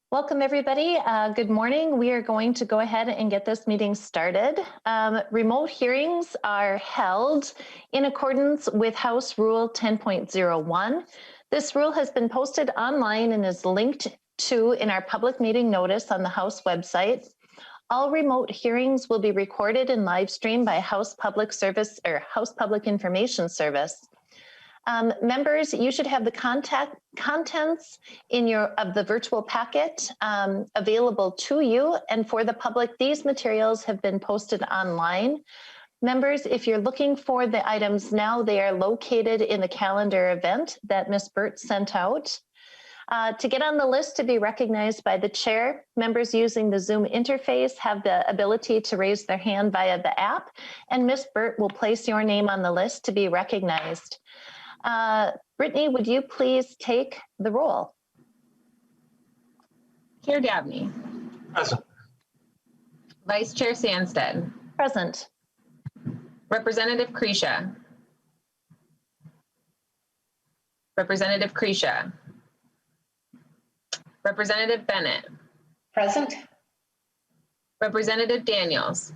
Welcome, everybody. Good morning. We are going to go ahead and get this meeting started. Remote hearings are held in accordance with House Rule 10.01. This rule has been posted online and is linked to in our public meeting notice on the House website. All remote hearings will be recorded and live streamed by House Public Service or House Public Information Service. Members, you should have the contents of the virtual packet available to you, and for the public, these materials have been posted online. Members, if you're looking for the items now, they are located in the calendar event that Ms. Burt sent out. To get on the list to be recognized by the chair, members using the Zoom interface have the ability to raise their hand via the app, and Ms. Burt will place your name on the list to be recognized. Brittany, would you please take the roll? Chair Davnie. Present. Vice Chair Sandstead. Present. Representative Krisha. Representative Krisha. Representative Bennett. Present. Representative Daniels.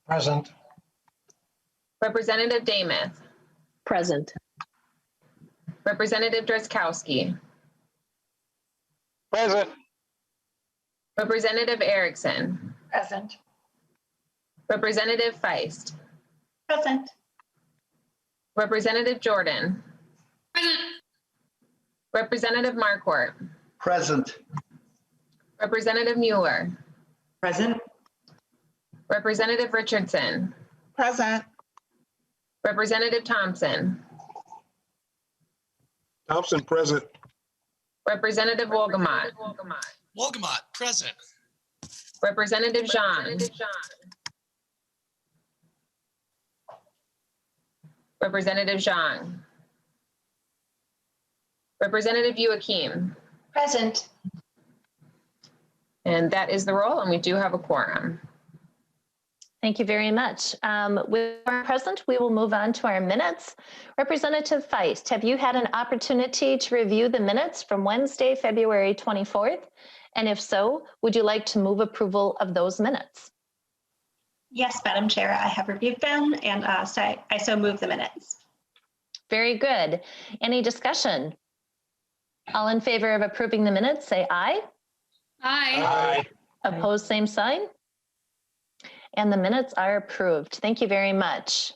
Present. Representative Dameth. Present. Representative Drazkowski. Present. Representative Erickson. Present. Representative Feist. Present. Representative Jordan. Present. Representative Marquardt. Present. Representative Mueller. Present. Representative Richardson. Present. Representative Thompson. Thompson, present. Representative Wolgamott. Wolgamott, present. Representative Jean. Representative Zhang. Representative Joachim. Present. And that is the roll, and we do have a quorum. Thank you very much. With our present, we will move on to our minutes. Representative Feist, have you had an opportunity to review the minutes from Wednesday, February 24th? And if so, would you like to move approval of those minutes? Yes, Madam Chair, I have reviewed them and I so move the minutes. Very good. Any discussion? All in favor of approving the minutes, say aye. Aye. Opposed, same sign. And the minutes are approved. Thank you very much.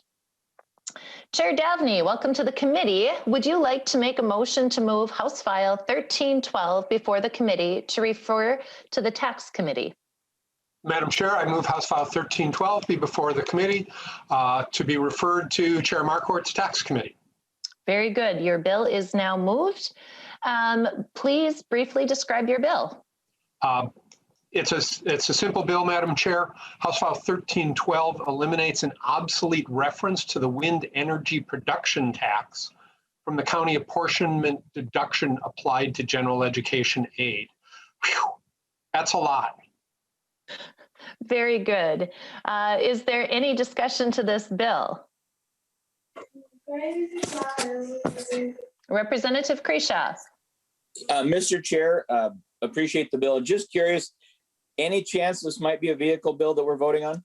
Chair Davnie, welcome to the committee. Would you like to make a motion to move House File 1312 before the committee to refer to the Tax Committee? Madam Chair, I move House File 1312 be before the committee to be referred to Chair Marquardt's Tax Committee. Very good. Your bill is now moved. Please briefly describe your bill. It's a simple bill, Madam Chair. House File 1312 eliminates an obsolete reference to the wind energy production tax from the county apportionment deduction applied to general education aid. Whew, that's a lot. Very good. Is there any discussion to this bill? Representative Krisha. Mr. Chair, appreciate the bill. Just curious, any chance this might be a vehicle bill that we're voting on?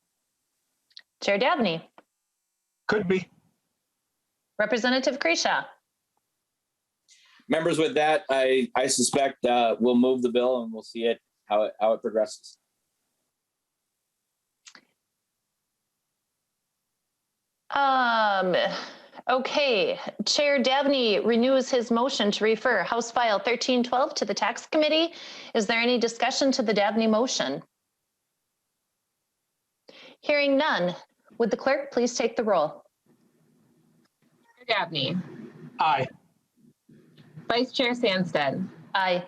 Chair Davnie. Could be. Representative Krisha. Members, with that, I suspect we'll move the bill and we'll see it how it progresses. Okay, Chair Davnie renews his motion to refer House File 1312 to the Tax Committee. Is there any discussion to the Davnie motion? Hearing none, would the clerk please take the roll? Chair Davnie. Aye. Vice Chair Sandstead. Aye.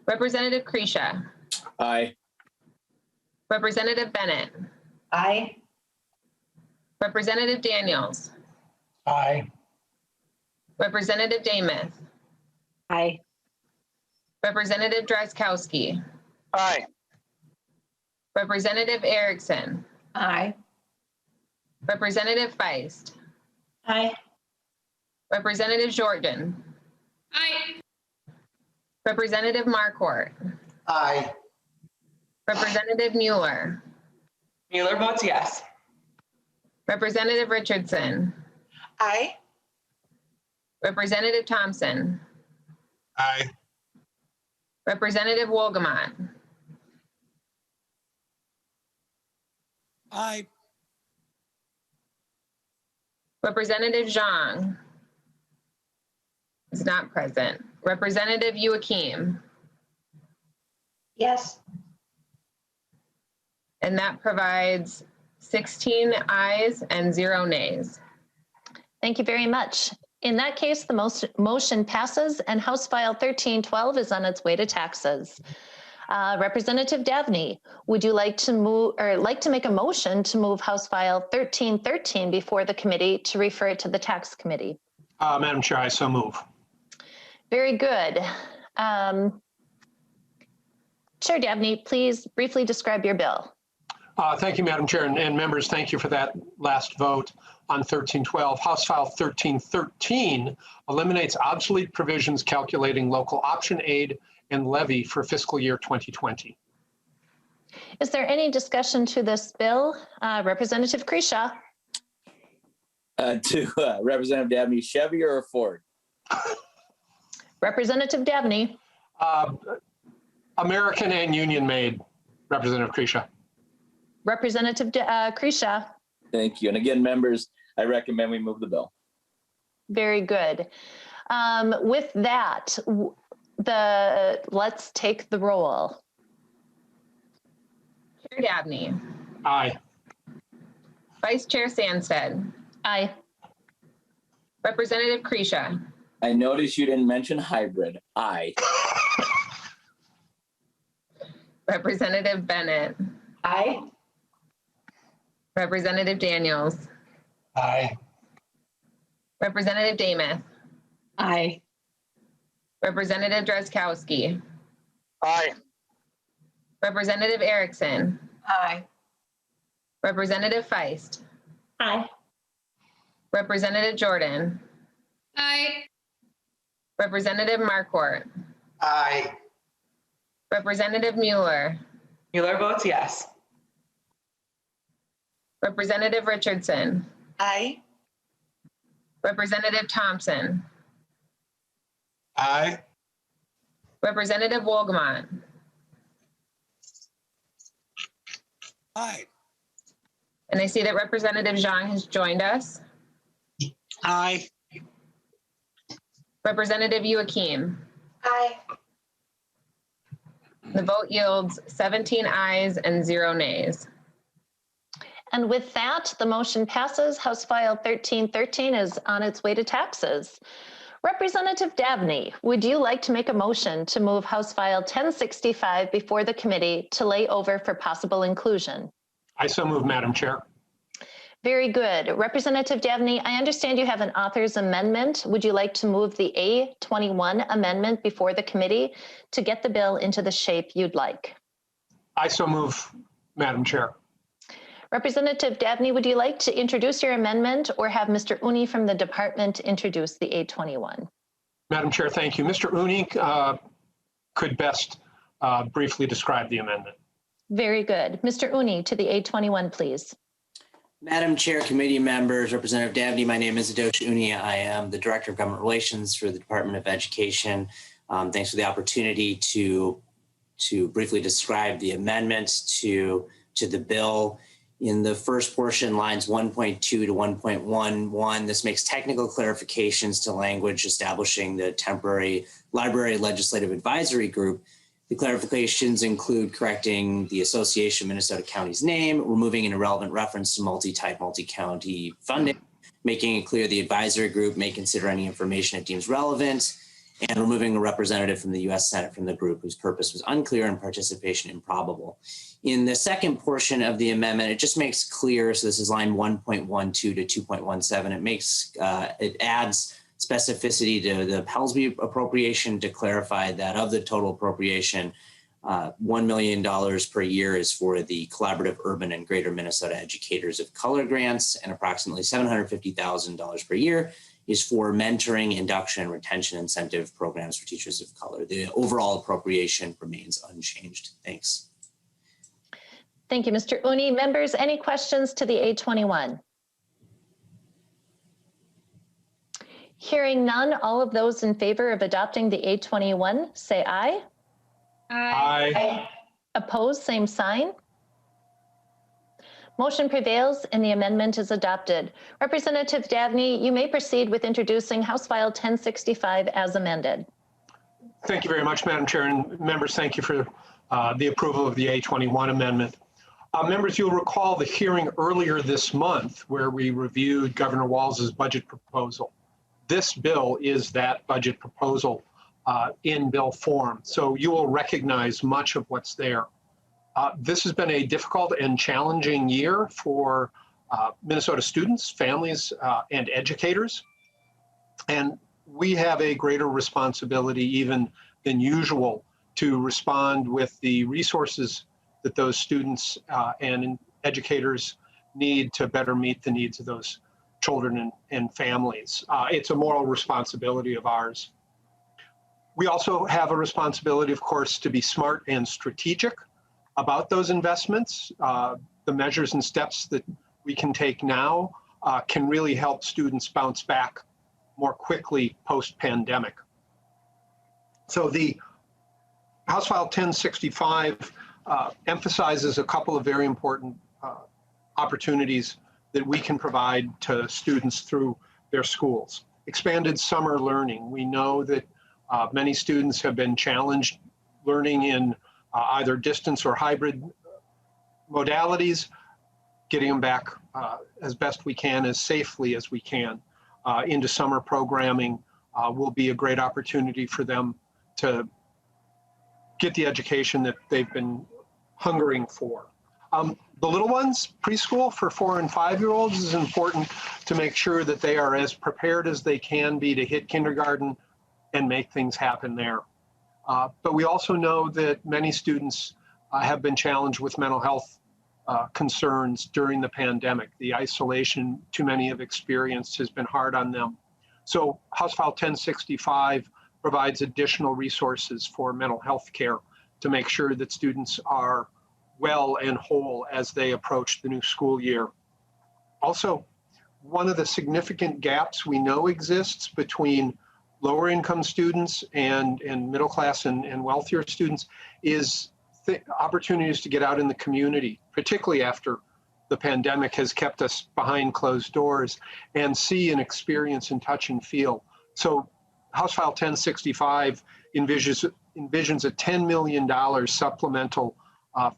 Representative Krisha. Aye. Representative Bennett. Aye. Representative Daniels. Aye. Representative Dameth. Aye. Representative Drazkowski. Aye. Representative Erickson. Aye. Representative Feist. Aye. Representative Jordan. Aye. Representative Marquardt, Aye. Representative Mueller, Mueller votes yes. Representative Richardson, Aye. Representative Thompson, Aye. Representative Wolgamott, Aye. Representative Zhang is not present. Representative Joachim, Yes. and that provides 16 ayes and 0 nays. Thank you very much. In that case, the motion passes and House File 1312 is on its way to taxes. Representative Davnie, would you like to make a motion to move House File 1313 before the committee to refer it to the tax committee? Madam Chair, I so move. Very good. Chair Davnie, please briefly describe your bill. Thank you, Madam Chair, and members, thank you for that last vote on 1312. House File 1313 eliminates obsolete provisions calculating local option aid and levy for fiscal year 2020. Is there any discussion to this bill? Representative Kresha. To Representative Dabney, Chevy or Ford? Representative Davnie. American and union made, Representative Kresha. Representative Kresha. Thank you. And again, members, I recommend we move the bill. Very good. With that, let's take the roll. Chair Dabney, Aye. Vice Chair Sandsted, Aye. Representative Kresha, I noticed you didn't mention hybrid. Aye. Representative Bennett, Aye. Representative Daniels, Aye. Representative Dameth, Aye. Representative Drazkowski, Aye. Representative Erickson, Aye. Representative Feist, Aye. Representative Jordan, Aye. Representative Marquardt, Aye. Representative Mueller, Mueller votes yes. Representative Richardson, Aye. Representative Thompson, Aye. Representative Wolgamott, Aye. and I see that Representative Zhang has joined us. Aye. Representative Joachim. Aye. The vote yields 17 ayes and 0 nays. And with that, the motion passes. House File 1313 is on its way to taxes. Representative Davnie, would you like to make a motion to move House File 1065 before the committee to lay over for possible inclusion? I so move, Madam Chair. Very good. Representative Davnie, I understand you have an author's amendment. Would you like to move the A21 amendment before the committee to get the bill into the shape you'd like? I so move, Madam Chair. Representative Davnie, would you like to introduce your amendment or have Mr. Uni from the department introduce the A21? Madam Chair, thank you. Mr. Uni could best briefly describe the amendment. Very good. Mr. Uni to the A21, please. Madam Chair, committee members, Representative Davnie, my name is Adosh Uni. I am the Director of Government Relations for the Department of Education. Thanks for the opportunity to briefly describe the amendment to the bill. In the first portion, lines 1.2 to 1.11, this makes technical clarifications to language establishing the temporary library legislative advisory group. The clarifications include correcting the Association of Minnesota Counties name, removing an irrelevant reference to multi-type, multi-county funding, making it clear the advisory group may consider any information it deems relevant, and removing a representative from the U.S. Senate from the group whose purpose was unclear and participation improbable. In the second portion of the amendment, it just makes clear, so this is line 1.12 to 2.17, it adds specificity to the Pelsby appropriation to clarify that of the total appropriation, $1 million per year is for the Collaborative Urban and Greater Minnesota Educators of Color grants, and approximately $750,000 per year is for mentoring, induction, and retention incentive programs for teachers of color. The overall appropriation remains unchanged. Thanks. Thank you, Mr. Uni. Members, any questions to the A21? Hearing none, all of those in favor of adopting the A21, say aye. Aye. Opposed, same sign. Motion prevails and the amendment is adopted. Representative Davnie, you may proceed with introducing House File 1065 as amended. Thank you very much, Madam Chair, and members, thank you for the approval of the A21 amendment. Members, you'll recall the hearing earlier this month where we reviewed Governor Walz's budget proposal. This bill is that budget proposal in bill form, so you will recognize much of what's there. This has been a difficult and challenging year for Minnesota students, families, and educators, and we have a greater responsibility even than usual to respond with the resources that those students and educators need to better meet the needs of those children and families. It's a moral responsibility of ours. We also have a responsibility, of course, to be smart and strategic about those investments. The measures and steps that we can take now can really help students bounce back more quickly post-pandemic. So the House File 1065 emphasizes a couple of very important opportunities that we can provide to students through their schools. Expanded summer learning. We know that many students have been challenged learning in either distance or hybrid modalities, getting them back as best we can, as safely as we can, into summer programming will be a great opportunity for them to get the education that they've been hungering for. The little ones, preschool for 4 and 5-year-olds, is important to make sure that they are as prepared as they can be to hit kindergarten and make things happen there. But we also know that many students have been challenged with mental health concerns during the pandemic. The isolation too many have experienced has been hard on them. So House File 1065 provides additional resources for mental health care to make sure that students are well and whole as they approach the new school year. Also, one of the significant gaps we know exists between lower income students and middle class and wealthier students is opportunities to get out in the community, particularly after the pandemic has kept us behind closed doors, and see and experience and touch and feel. So House File 1065 envisions a $10 million supplemental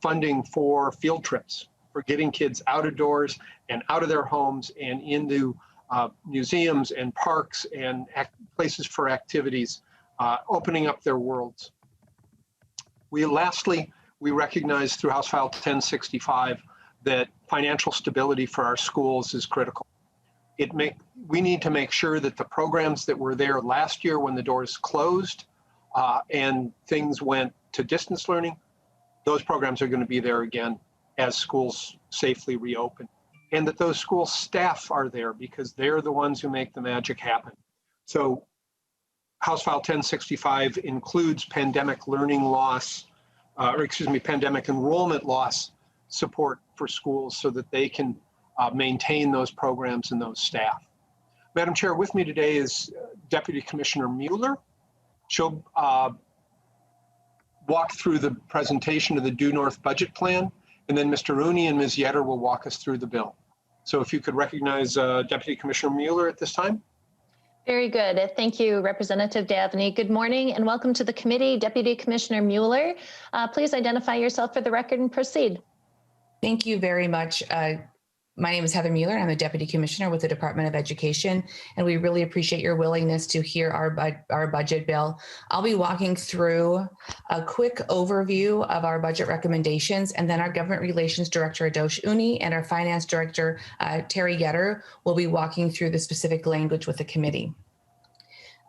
funding for field trips, for getting kids out of doors and out of their homes and into museums and parks and places for activities, opening up their worlds. Lastly, we recognize through House File 1065 that financial stability for our schools is critical. We need to make sure that the programs that were there last year when the doors closed and things went to distance learning, those programs are going to be there again as schools safely reopen. And that those school staff are there because they're the ones who make the magic happen. So House File 1065 includes pandemic learning loss, pandemic enrollment loss support for schools so that they can maintain those programs and those staff. Madam Chair, with me today is Deputy Commissioner Mueller. She'll walk through the presentation of the Due North Budget Plan, and then Mr. Rooney and Ms. Yetter will walk us through the bill. So if you could recognize Deputy Commissioner Mueller at this time. Very good. Thank you, Representative Davnie. Good morning and welcome to the committee. Deputy Commissioner Mueller, please identify yourself for the record and proceed. Thank you very much. My name is Heather Mueller. I'm a Deputy Commissioner with the Department of Education, and we really appreciate your willingness to hear our budget bill. I'll be walking through a quick overview of our budget recommendations, and then our Government Relations Director, Adosh Uni, and our Finance Director, Terry Getter, will be walking through the specific language with the committee.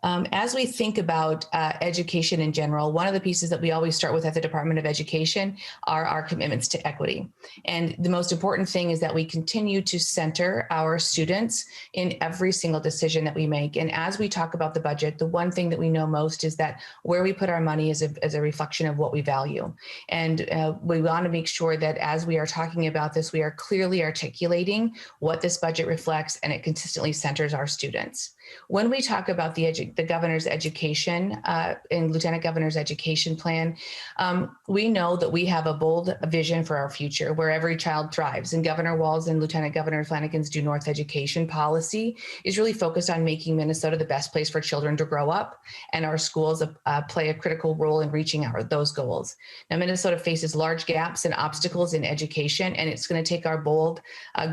As we think about education in general, one of the pieces that we always start with at the Department of Education are our commitments to equity. And the most important thing is that we continue to center our students in every single decision that we make. And as we talk about the budget, the one thing that we know most is that where we put our money is a reflection of what we value. And we want to make sure that as we are talking about this, we are clearly articulating what this budget reflects, and it consistently centers our students. When we talk about the governor's education and Lieutenant Governor's education plan, we know that we have a bold vision for our future where every child thrives. And Governor Walz and Lieutenant Governor Flanagan's Due North education policy is really focused on making Minnesota the best place for children to grow up, and our schools play a critical role in reaching those goals. Now, Minnesota faces large gaps and obstacles in education, and it's going to take our bold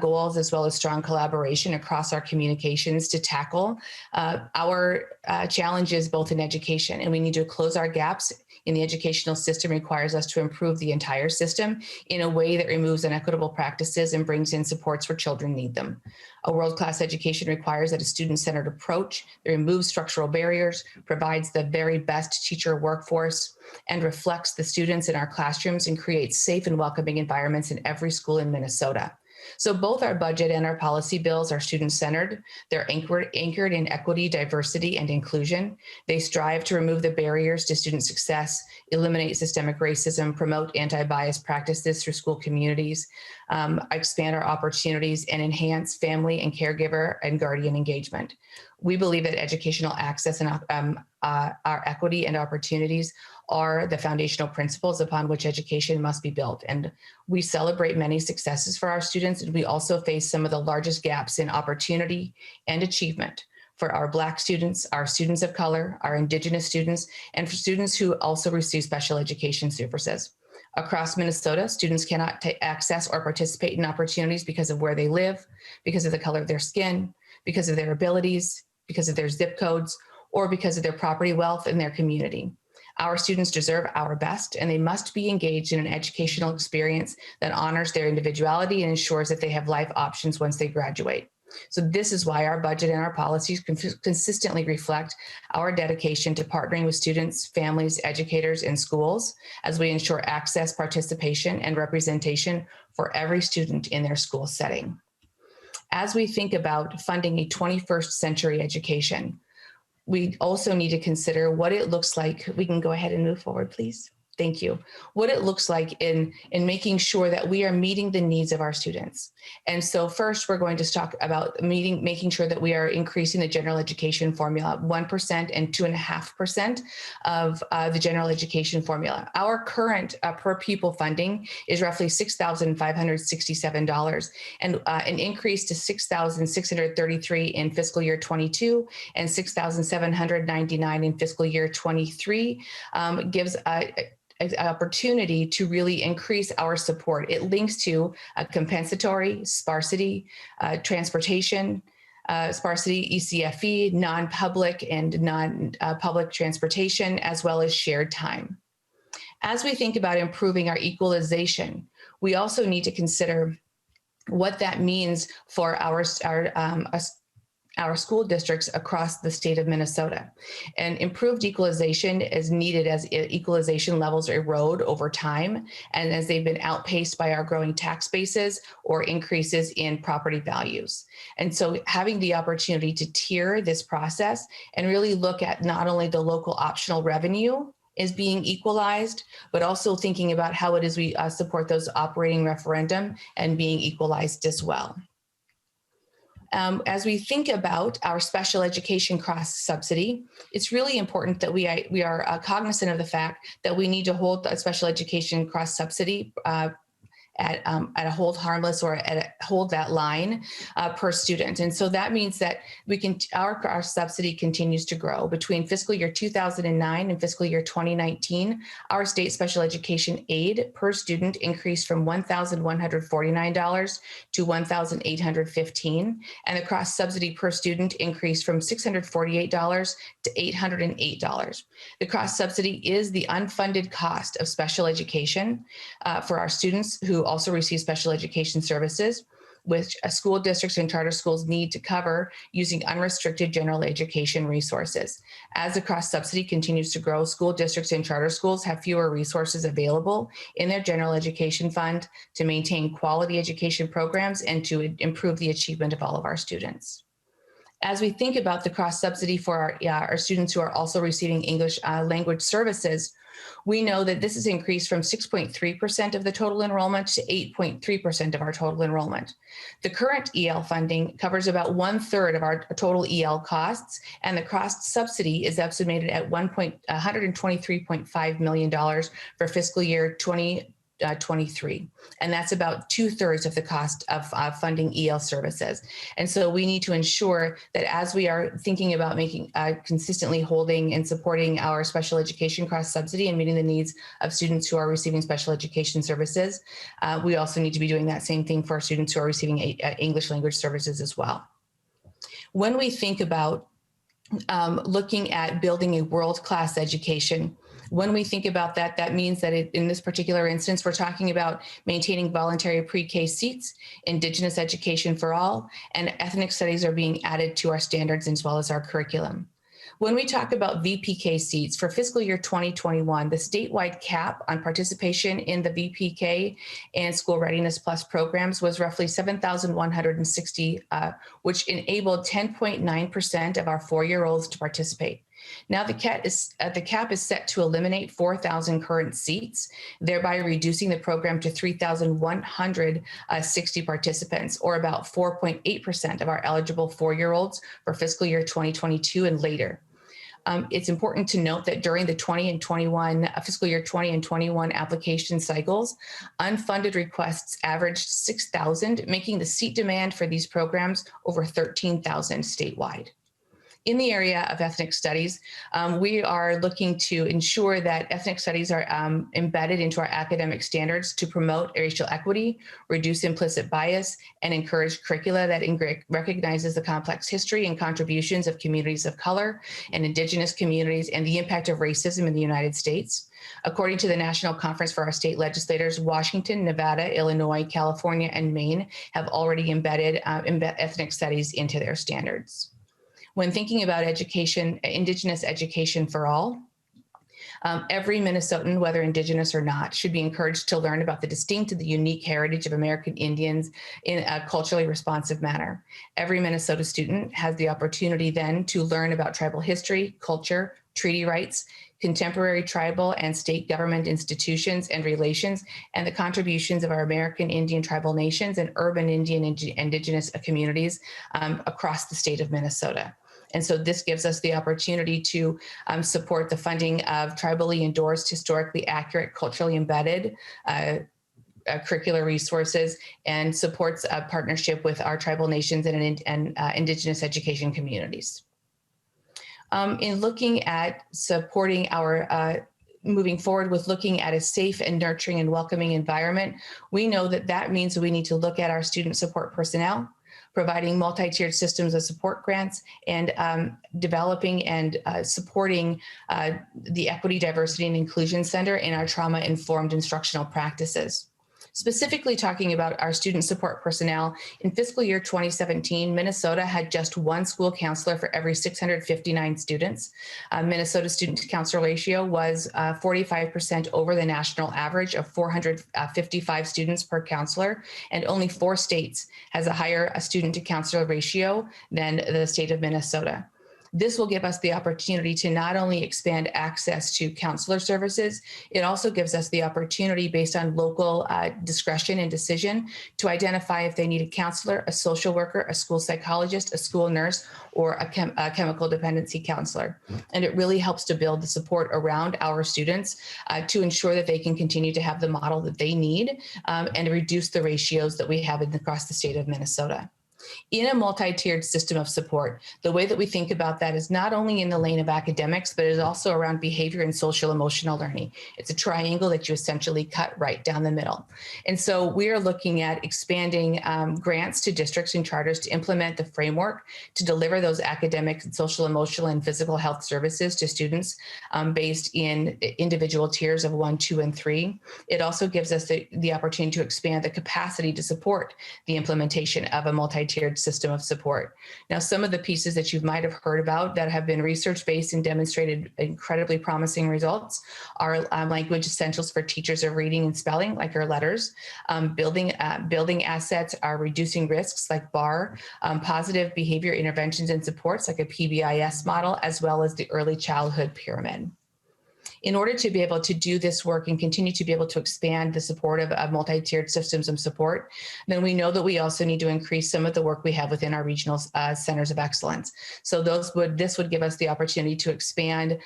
goals as well as strong collaboration across our communications to tackle our challenges both in education, and we need to close our gaps in the educational system requires us to improve the entire system in a way that removes inequitable practices and brings in supports where children need them. A world-class education requires that a student-centered approach that removes structural barriers, provides the very best teacher workforce, and reflects the students in our classrooms and creates safe and welcoming environments in every school in Minnesota. So both our budget and our policy bills are student-centered. They're anchored in equity, diversity, and inclusion. They strive to remove the barriers to student success, eliminate systemic racism, promote anti-bias practices through school communities, expand our opportunities, and enhance family and caregiver and guardian engagement. We believe that educational access and our equity and opportunities are the foundational principles upon which education must be built. And we celebrate many successes for our students, and we also face some of the largest gaps in opportunity and achievement for our Black students, our students of color, our Indigenous students, and for students who also receive special education services. Across Minnesota, students cannot access or participate in opportunities because of where they live, because of the color of their skin, because of their abilities, because of their zip codes, or because of their property wealth in their community. Our students deserve our best, and they must be engaged in an educational experience that honors their individuality and ensures that they have life options once they graduate. So this is why our budget and our policies consistently reflect our dedication to partnering with students, families, educators, and schools as we ensure access, participation, and representation for every student in their school setting. As we think about funding a 21st century education, we also need to consider what it looks like. We can go ahead and move forward, please. Thank you. What it looks like in making sure that we are meeting the needs of our students. And so first, we're going to talk about making sure that we are increasing the general education formula, 1% and 2.5% of the general education formula. Our current per pupil funding is roughly $6,567, and an increase to $6,633 in fiscal year 22 and $6,799 in fiscal year 23 gives an opportunity to really increase our support. It links to compensatory, sparsity, transportation, sparsity, ECFE, non-public and non-public transportation, as well as shared time. As we think about improving our equalization, we also need to consider what that means for our school districts across the state of Minnesota. And improved equalization is needed as equalization levels erode over time and as they've been outpaced by our growing tax bases or increases in property values. And so having the opportunity to tier this process and really look at not only the local optional revenue is being equalized, but also thinking about how it is we support those operating referendum and being equalized as well. As we think about our special education cross subsidy, it's really important that we are cognizant of the fact that we need to hold a special education cross subsidy at a hold harmless or hold that line per student. And so that means that our subsidy continues to grow. Between fiscal year 2009 and fiscal year 2019, our state special education aid per student increased from $1,149 to $1,815, and the cross subsidy per student increased from $648 to $808. The cross subsidy is the unfunded cost of special education for our students who also receive special education services. which school districts and charter schools need to cover using unrestricted general education resources. As the cross-subsidy continues to grow, school districts and charter schools have fewer resources available in their general education fund to maintain quality education programs and to improve the achievement of all of our students. As we think about the cross-subsidy for our students who are also receiving English language services, we know that this has increased from 6.3% of the total enrollment to 8.3% of our total enrollment. The current EL funding covers about 1/3 of our total EL costs, and the cost subsidy is estimated at $123.5 million for fiscal year 2023. And that's about 2/3 of the cost of funding EL services. And so we need to ensure that as we are thinking about making consistently holding and supporting our special education cross subsidy and meeting the needs of students who are receiving special education services, we also need to be doing that same thing for students who are receiving English language services as well. When we think about looking at building a world-class education, when we think about that, that means that in this particular instance, we're talking about maintaining voluntary pre-K seats, Indigenous education for all, and ethnic studies are being added to our standards as well as our curriculum. When we talk about VPK seats for fiscal year 2021, the statewide cap on participation in the VPK and School Readiness Plus programs was roughly 7,160, which enabled 10.9% of our 4-year-olds to participate. Now the cap is set to eliminate 4,000 current seats, thereby reducing the program to 3,160 participants, or about 4.8% of our eligible 4-year-olds for fiscal year 2022 and later. It's important to note that during the fiscal year 20 and 21 application cycles, unfunded requests averaged 6,000, making the seat demand for these programs over 13,000 statewide. In the area of ethnic studies, we are looking to ensure that ethnic studies are embedded into our academic standards to promote racial equity, reduce implicit bias, and encourage curricula that recognizes the complex history and contributions of communities of color and Indigenous communities and the impact of racism in the United States. According to the National Conference for our State Legislators, Washington, Nevada, Illinois, California, and Maine have already embedded ethnic studies into their standards. When thinking about education, Indigenous education for all, every Minnesotan, whether Indigenous or not, should be encouraged to learn about the distinct and the unique heritage of American Indians in a culturally responsive manner. Every Minnesota student has the opportunity then to learn about tribal history, culture, treaty rights, contemporary tribal and state government institutions and relations, and the contributions of our American Indian tribal nations and urban Indian and Indigenous communities across the state of Minnesota. And so this gives us the opportunity to support the funding of tribally endorsed, historically accurate, culturally embedded curricular resources, and supports a partnership with our tribal nations and Indigenous education communities. In looking at supporting our moving forward with looking at a safe and nurturing and welcoming environment, we know that that means we need to look at our student support personnel, providing multi-tiered systems of support grants, and developing and supporting the Equity, Diversity, and Inclusion Center in our trauma-informed instructional practices. Specifically talking about our student support personnel, in fiscal year 2017, Minnesota had just one school counselor for every 659 students. Minnesota's student to counselor ratio was 45% over the national average of 455 students per counselor, and only 4 states has a higher student to counselor ratio than the state of Minnesota. This will give us the opportunity to not only expand access to counselor services, it also gives us the opportunity based on local discretion and decision to identify if they need a counselor, a social worker, a school psychologist, a school nurse, or a chemical dependency counselor. And it really helps to build the support around our students to ensure that they can continue to have the model that they need and reduce the ratios that we have across the state of Minnesota. In a multi-tiered system of support, the way that we think about that is not only in the lane of academics, but is also around behavior and social emotional learning. It's a triangle that you essentially cut right down the middle. And so we are looking at expanding grants to districts and charters to implement the framework to deliver those academic, social, emotional, and physical health services to students based in individual tiers of 1, 2, and 3. It also gives us the opportunity to expand the capacity to support the implementation of a multi-tiered system of support. Now, some of the pieces that you might have heard about that have been research-based and demonstrated incredibly promising results are language essentials for teachers of reading and spelling, like our letters, building assets are reducing risks, like BAR, positive behavior interventions and supports, like a PBIS model, as well as the early childhood pyramid. In order to be able to do this work and continue to be able to expand the support of multi-tiered systems of support, then we know that we also need to increase some of the work we have within our regional centers of excellence. So this would give us the opportunity to expand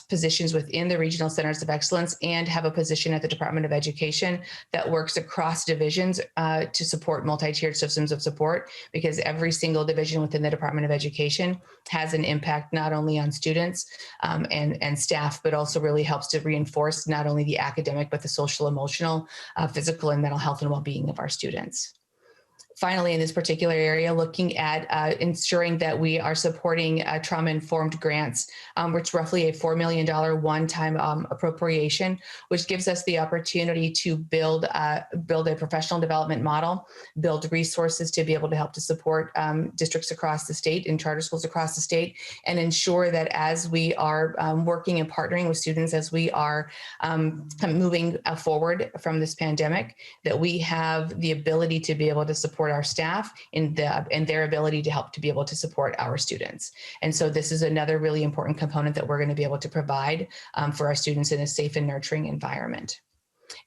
positions within the regional centers of excellence and have a position at the Department of Education that works across divisions to support multi-tiered systems of support, because every single division within the Department of Education has an impact not only on students and staff, but also really helps to reinforce not only the academic, but the social, emotional, physical, and mental health and well-being of our students. Finally, in this particular area, looking at ensuring that we are supporting trauma-informed grants, which is roughly a $4 million one-time appropriation, which gives us the opportunity to build a professional development model, build resources to be able to help to support districts across the state and charter schools across the state, and ensure that as we are working and partnering with students, as we are moving forward from this pandemic, that we have the ability to be able to support our staff and their ability to help to be able to support our students. And so this is another really important component that we're going to be able to provide for our students in a safe and nurturing environment.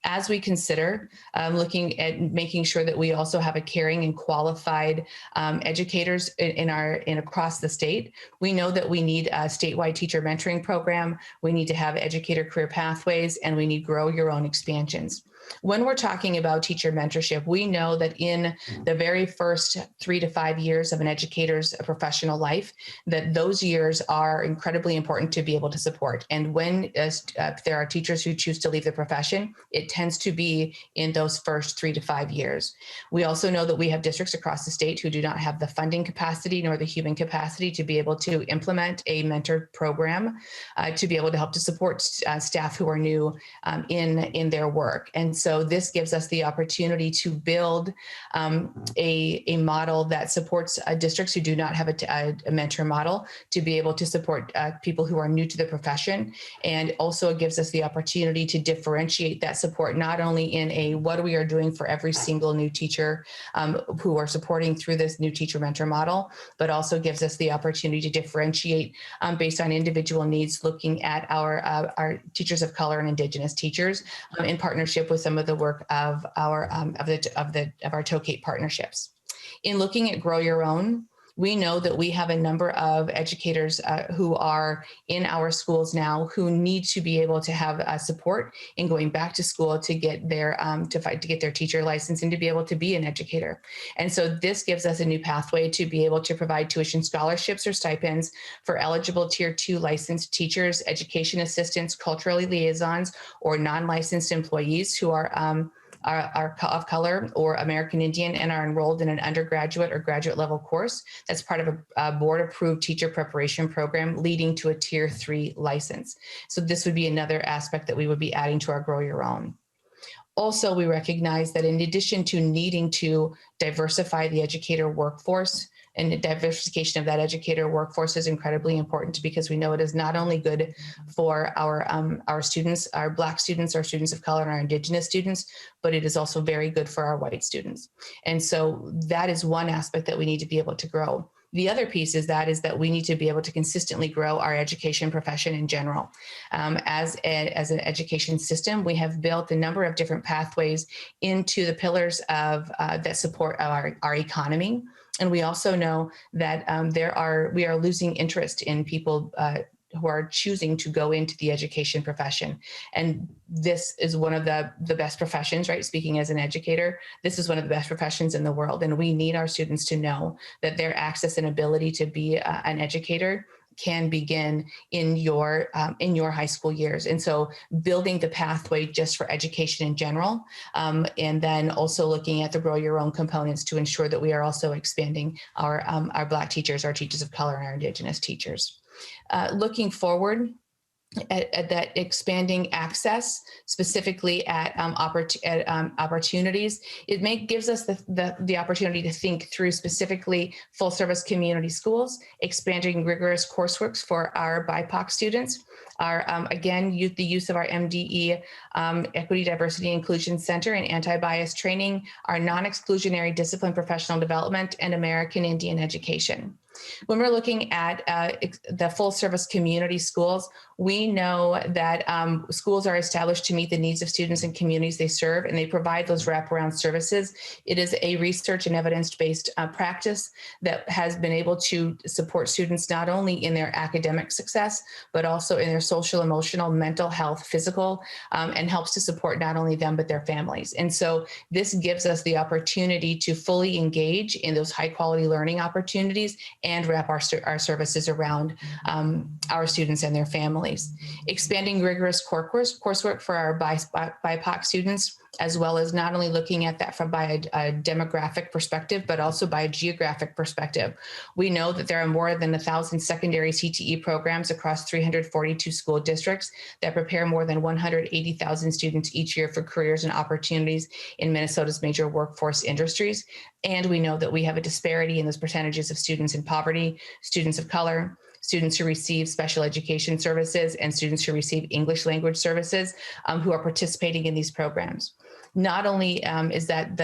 As we consider looking at making sure that we also have a caring and qualified educators in across the state, we know that we need a statewide teacher mentoring program, we need to have educator career pathways, and we need grow your own expansions. When we're talking about teacher mentorship, we know that in the very first 3 to 5 years of an educator's professional life, that those years are incredibly important to be able to support. And when there are teachers who choose to leave the profession, it tends to be in those first 3 to 5 years. We also know that we have districts across the state who do not have the funding capacity nor the human capacity to be able to implement a mentor program to be able to help to support staff who are new in their work. And so this gives us the opportunity to build a model that supports districts who do not have a mentor model to be able to support people who are new to the profession. And also it gives us the opportunity to differentiate that support, not only in what we are doing for every single new teacher who are supporting through this new teacher mentor model, but also gives us the opportunity to differentiate based on individual needs, looking at our teachers of color and Indigenous teachers in partnership with some of the work of our TOCATE partnerships. In looking at Grow Your Own, we know that we have a number of educators who are in our schools now who need to be able to have support in going back to school to get their to get their teacher license and to be able to be an educator. And so this gives us a new pathway to be able to provide tuition scholarships or stipends for eligible Tier 2 licensed teachers, education assistants, culturally liaisons, or non-licensed employees who are of color or American Indian and are enrolled in an undergraduate or graduate level course that's part of a board approved teacher preparation program leading to a Tier 3 license. So this would be another aspect that we would be adding to our Grow Your Own. Also, we recognize that in addition to needing to diversify the educator workforce, and the diversification of that educator workforce is incredibly important because we know it is not only good for our students, our Black students, our students of color, and our Indigenous students, but it is also very good for our white students. And so that is one aspect that we need to be able to grow. The other piece is that we need to be able to consistently grow our education profession in general. As an education system, we have built a number of different pathways into the pillars of that support our economy. And we also know that we are losing interest in people choosing to go into the education profession. And this is one of the best professions, right? Speaking as an educator, this is one of the best professions in the world. And we need our students to know that their access and ability to be an educator can begin in your high school years. And so building the pathway just for education in general, and then also looking at the grow your own components to ensure that we are also expanding our Black teachers, our teachers of color, and our Indigenous teachers. Looking forward, at that expanding access, specifically at opportunities, gives us the opportunity to think through specifically full service community schools, expanding rigorous coursework for our BIPOC students, our the use of our MDE Equity, Diversity, Inclusion Center and anti-bias training, our non-exclusionary discipline professional development, and American Indian education. When we're looking at the full service community schools, we know that schools are established to meet the needs of students and communities they serve, and they provide those wraparound services. It is a research and evidence-based practice that has been able to support students not only in their academic success, but also in their social, emotional, mental health, physical, and helps to support not only them, but their families. And so this gives us the opportunity to fully engage in those high quality learning opportunities and wrap our services around our students and their families. Expanding rigorous coursework for our BIPOC students, as well as not only looking at that by a demographic perspective, but also by a geographic perspective. We know that there are more than 1,000 secondary CTE programs across 342 school districts that prepare more than 180,000 students each year for careers and opportunities in Minnesota's major workforce industries. And we know that we have a disparity in those percentages of students in poverty, students of color, students who receive special education services, and students who receive English language services who are participating in these programs. Not only is that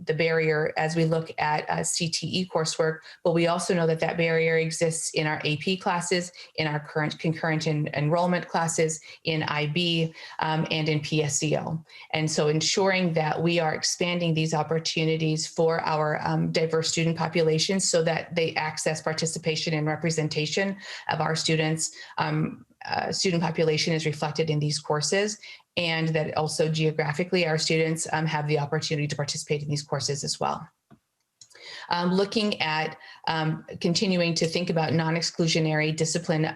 the barrier as we look at CTE coursework, but we also know that that barrier exists in our AP classes, in our concurrent enrollment classes, in IB, and in PSEO. And so ensuring that we are expanding these opportunities for our diverse student populations so that they access participation and representation of our students, student population is reflected in these courses, and that also geographically our students have the opportunity to participate in these courses as well. Looking at continuing to think about non-exclusionary discipline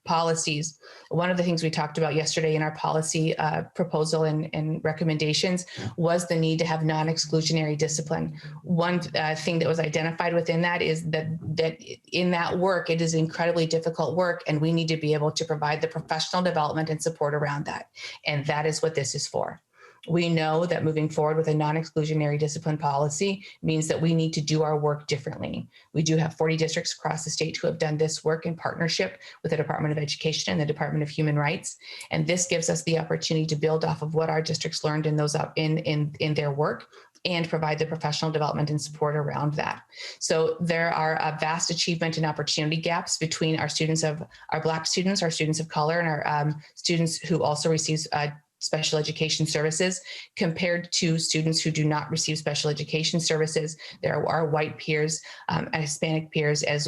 policies. One of the things we talked about yesterday in our policy proposal and recommendations was the need to have non-exclusionary discipline. One thing that was identified within that is that in that work, it is incredibly difficult work, and we need to be able to provide the professional development and support around that. And that is what this is for. We know that moving forward with a non-exclusionary discipline policy means that we need to do our work differently. We do have 40 districts across the state who have done this work in partnership with the Department of Education and the Department of Human Rights. And this gives us the opportunity to build off of what our districts learned in those in their work and provide the professional development and support around that. So there are a vast achievement and opportunity gaps between our students of our Black students, our students of color, and our students who also receive special education services compared to students who do not receive special education services. There are our white peers and Hispanic peers as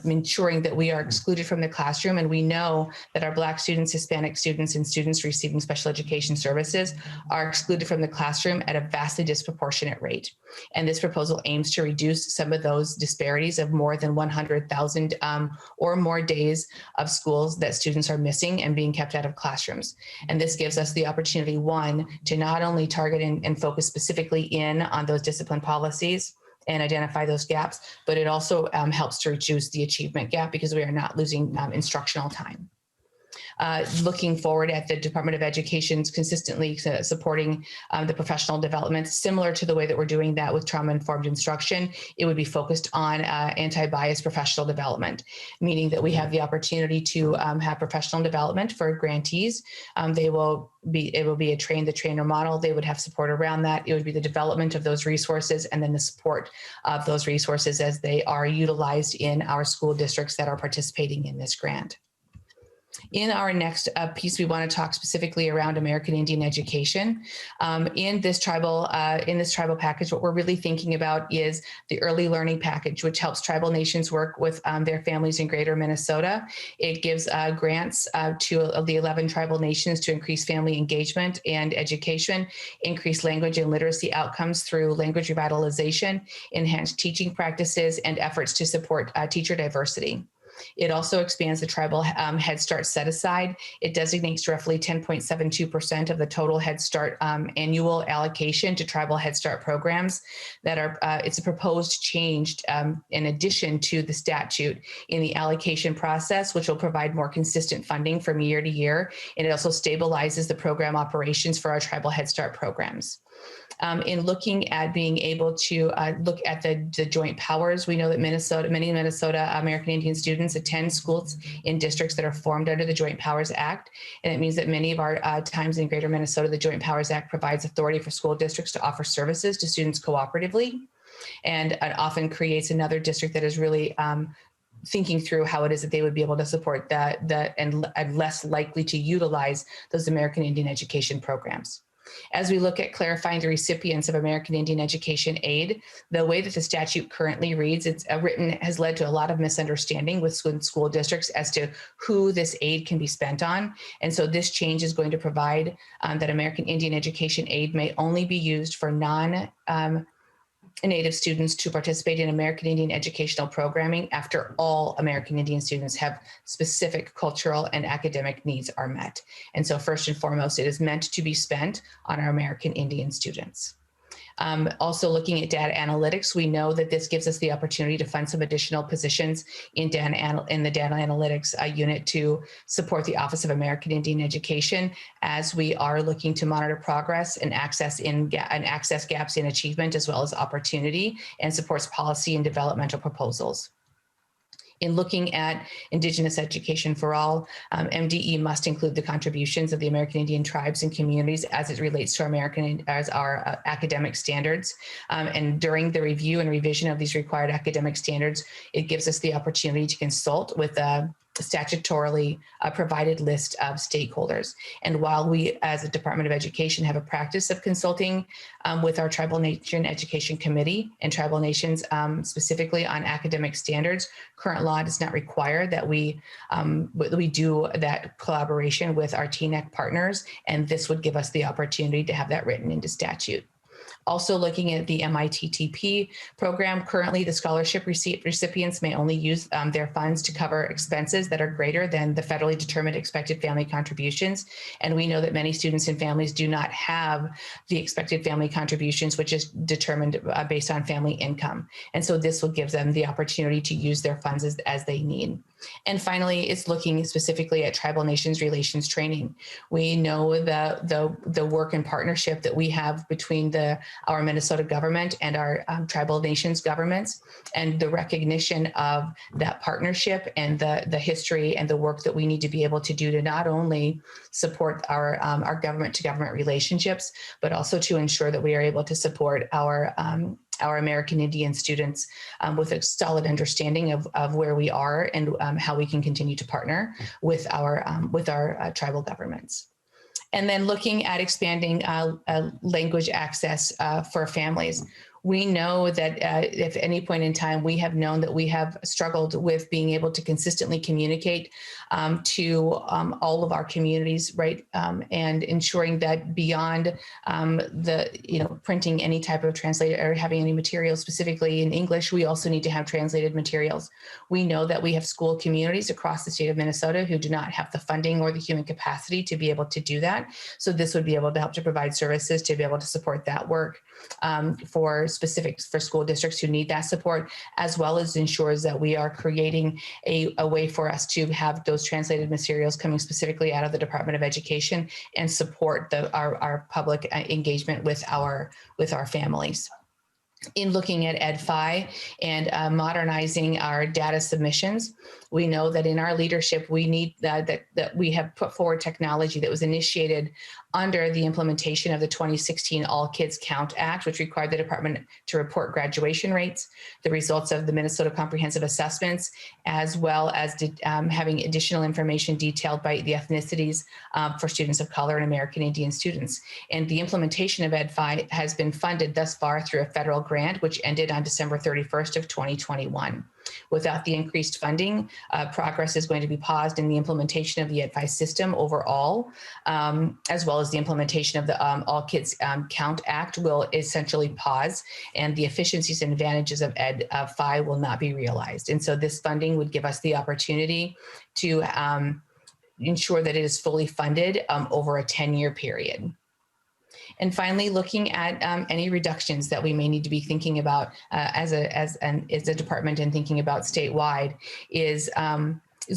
ensuring that we are excluded from the classroom. And we know that our Black students, Hispanic students, and students receiving special education services are excluded from the classroom at a vastly disproportionate rate. And this proposal aims to reduce some of those disparities of more than 100,000 or more days of schools that students are missing and being kept out of classrooms. And this gives us the opportunity, one, to not only target and focus specifically in on those discipline policies and identify those gaps, but it also helps to reduce the achievement gap because we are not losing instructional time. Looking forward at the Department of Education's consistently supporting the professional development, similar to the way that we're doing that with trauma-informed instruction, it would be focused on anti-bias professional development, meaning that we have the opportunity to have professional development for grantees. It will be a train the trainer model. They would have support around that. It would be the development of those resources and then the support of those resources as they are utilized in our school districts that are participating in this grant. In our next piece, we want to talk specifically around American Indian education. In this tribal package, what we're really thinking about is the early learning package, which helps tribal nations work with their families in Greater Minnesota. It gives grants to the 11 tribal nations to increase family engagement and education, increase language and literacy outcomes through language revitalization, enhanced teaching practices, and efforts to support teacher diversity. It also expands the tribal Head Start set aside. It designates roughly 10.72% of the total Head Start annual allocation to tribal Head Start programs that are, it's a proposed change in addition to the statute in the allocation process, which will provide more consistent funding from year to year. And it also stabilizes the program operations for our tribal Head Start programs. In looking at being able to look at the joint powers, we know that many Minnesota American Indian students attend schools in districts that are formed under the Joint Powers Act. And it means that many of our times in Greater Minnesota, the Joint Powers Act provides authority for school districts to offer services to students cooperatively, and often creates another district that is really thinking through how it is that they would be able to support and less likely to utilize those American Indian education programs. As we look at clarifying the recipients of American Indian education aid, the way that the statute currently reads, it's written, has led to a lot of misunderstanding with school districts as to who this aid can be spent on. And so this change is going to provide that American Indian education aid may only be used for Native students to participate in American Indian educational programming after all American Indian students have specific cultural and academic needs are met. And so first and foremost, it is meant to be spent on our American Indian students. Also looking at data analytics, we know that this gives us the opportunity to fund some additional positions in the data analytics unit to support the Office of American Indian Education as we are looking to monitor progress and access gaps in achievement as well as opportunity, and supports policy and developmental proposals. In looking at Indigenous education for all, MDE must include the contributions of the American Indian tribes and communities as it relates to our academic standards. And during the review and revision of these required academic standards, it gives us the opportunity to consult with a statutorily provided list of stakeholders. And while we as a Department of Education have a practice of consulting with our Tribal Nation Education Committee and tribal nations specifically on academic standards, current law does not require that we do that collaboration with our TNEC partners, and this would give us the opportunity to have that written into statute. Also looking at the MITTP program, currently the scholarship recipients may only use their funds to cover expenses that are greater than the federally determined expected family contributions. And we know that many students and families do not have the expected family contributions, which is determined based on family income. And so this will give them the opportunity to use their funds as they need. And finally, it's looking specifically at tribal nations relations training. We know the work and partnership that we have between our Minnesota government and our tribal nations governments, and the recognition of that partnership and the history and the work that we need to be able to do to not only support our government to government relationships, but also to ensure that we are able to support our American Indian students with a solid understanding of where we are and how we can continue to partner with our tribal governments. And then looking at expanding language access for families. We know that if at any point in time we have known that we have struggled with being able to consistently communicate to all of our communities, right? And ensuring that beyond printing any type of translated or having any material specifically in English, we also need to have translated materials. We know that we have school communities across the state of Minnesota who do not have the funding or the human capacity to be able to do that. So this would be able to help to provide services to be able to support that work for school districts who need that support, as well as ensures that we are creating a way for us to have those translated materials coming specifically out of the Department of Education and support our public engagement with our families. in looking at EdFi and modernizing our data submissions. We know that in our leadership, we need that we have put forward technology that was initiated under the implementation of the 2016 All Kids Count Act, which required the department to report graduation rates, the results of the Minnesota Comprehensive Assessments, as well as having additional information detailed by the ethnicities for students of color and American Indian students. And the implementation of EdFi has been funded thus far through a federal grant, which ended on December 31st of 2021. Without the increased funding, progress is going to be paused in the implementation of the EdFi system overall, as well as the implementation of the All Kids Count Act will essentially pause, and the efficiencies and advantages of EdFi will not be realized. And so this funding would give us the opportunity to ensure that it is fully funded over a 10-year period. And finally, looking at any reductions that we may need to be thinking about as a department and thinking about statewide is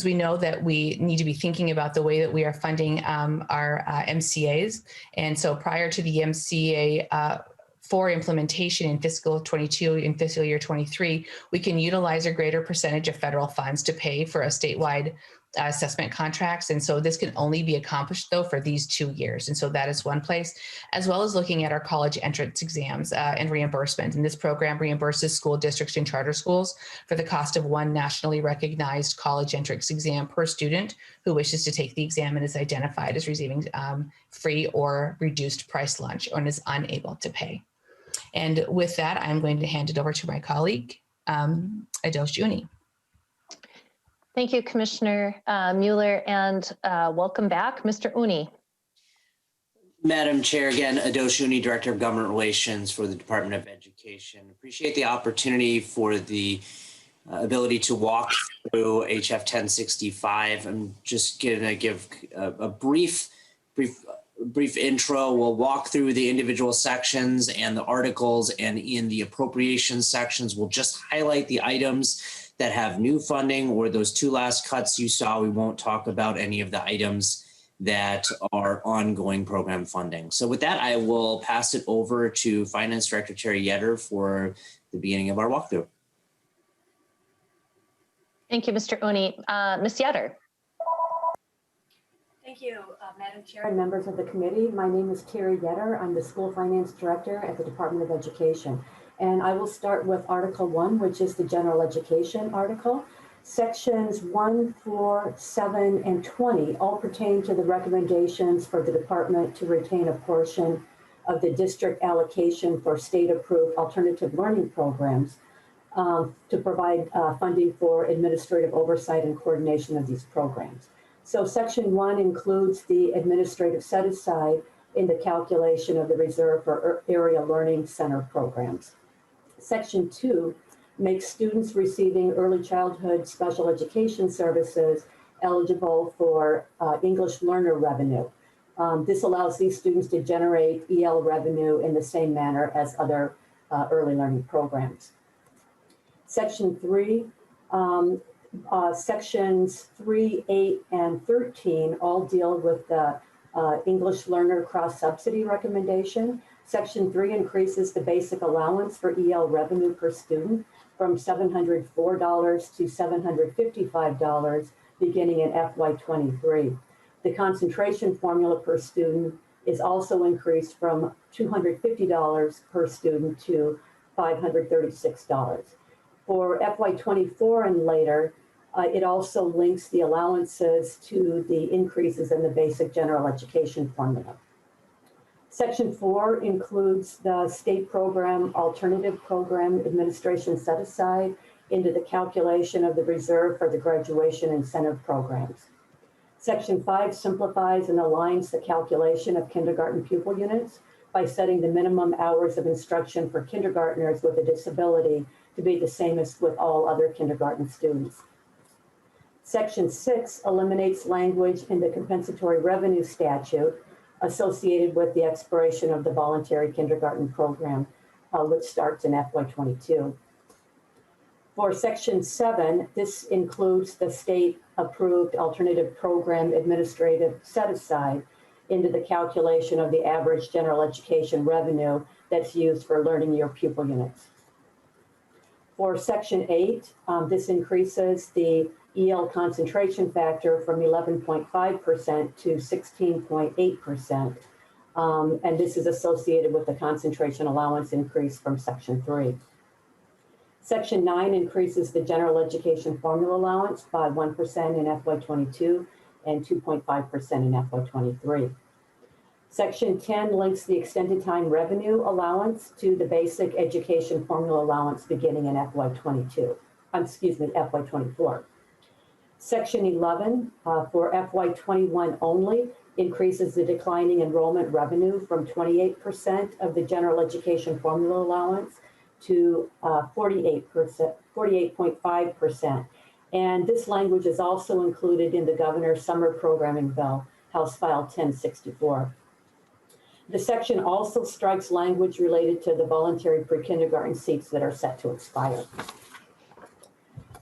we know that we need to be thinking about the way that we are funding our MCAs. And so prior to the MCA for implementation in fiscal 22 and fiscal year 23, we can utilize a greater percentage of federal funds to pay for a statewide assessment contracts. And so this can only be accomplished though for these 2 years. And so that is one place, as well as looking at our college entrance exams and reimbursement. And this program reimburses school districts and charter schools for the cost of one nationally recognized college entrance exam per student who wishes to take the exam and is identified as receiving free or reduced price lunch and is unable to pay. And with that, I'm going to hand it over to my colleague, Adosh Uni. Thank you, Commissioner Mueller, and welcome back, Mr. Uni. Madam Chair, again, Adosh Uni, Director of Government Relations for the Department of Education. Appreciate the opportunity for the ability to walk through HF 1065. I'm just going to give a brief intro. We'll walk through the individual sections and the articles, and in the appropriations sections, we'll just highlight the items that have new funding or those two last cuts you saw. We won't talk about any of the items that are ongoing program funding. So with that, I will pass it over to Finance Director Terry Yetter for the beginning of our walkthrough. Thank you, Mr. Uni. Ms. Yetter. Thank you, Madam Chair and members of the committee. My name is Terry Yetter. I'm the School Finance Director at the Department of Education. And I will start with Article 1, which is the General Education article. Sections 1, 4, 7, and 20 all pertain to the recommendations for the department to retain a portion of the district allocation for state-approved alternative learning programs to provide funding for administrative oversight and coordination of these programs. So Section 1 includes the administrative set-aside in the calculation of the reserve for area learning center programs. Section 2 makes students receiving early childhood special education services eligible for English learner revenue. This allows these students to generate EL revenue in the same manner as other early learning programs. Section 3, sections 3, 8, and 13 all deal with the English learner cross-subsidy recommendation. Section 3 increases the basic allowance for EL revenue per student from $704 to $755 beginning in FY23. The concentration formula per student is also increased from $250 per student to $536. For FY24 and later, it also links the allowances to the increases in the basic general education formula. Section 4 includes the state program, alternative program administration set aside into the calculation of the reserve for the graduation incentive programs. Section 5 simplifies and aligns the calculation of kindergarten pupil units by setting the minimum hours of instruction for kindergartners with a disability to be the same as with all other kindergarten students. Section 6 eliminates language in the compensatory revenue statute associated with the expiration of the voluntary kindergarten program, which starts in FY22. For Section 7, this includes the state-approved alternative program administrative set-aside into the calculation of the average general education revenue that's used for learning year pupil units. For Section 8, this increases the EL concentration factor from 11.5% to 16.8%. And this is associated with the concentration allowance increase from Section 3. Section 9 increases the general education formula allowance by 1% in FY22 and 2.5% in FY23. Section 10 links the extended time revenue allowance to the basic education formula allowance beginning in FY24. Section 11 for FY21 only increases the declining enrollment revenue from 28% of the general education formula allowance to 48.5%. And this language is also included in the Governor's Summer Programming Bill, House File 1064. The section also strikes language related to the voluntary pre-kindergarten seats that are set to expire.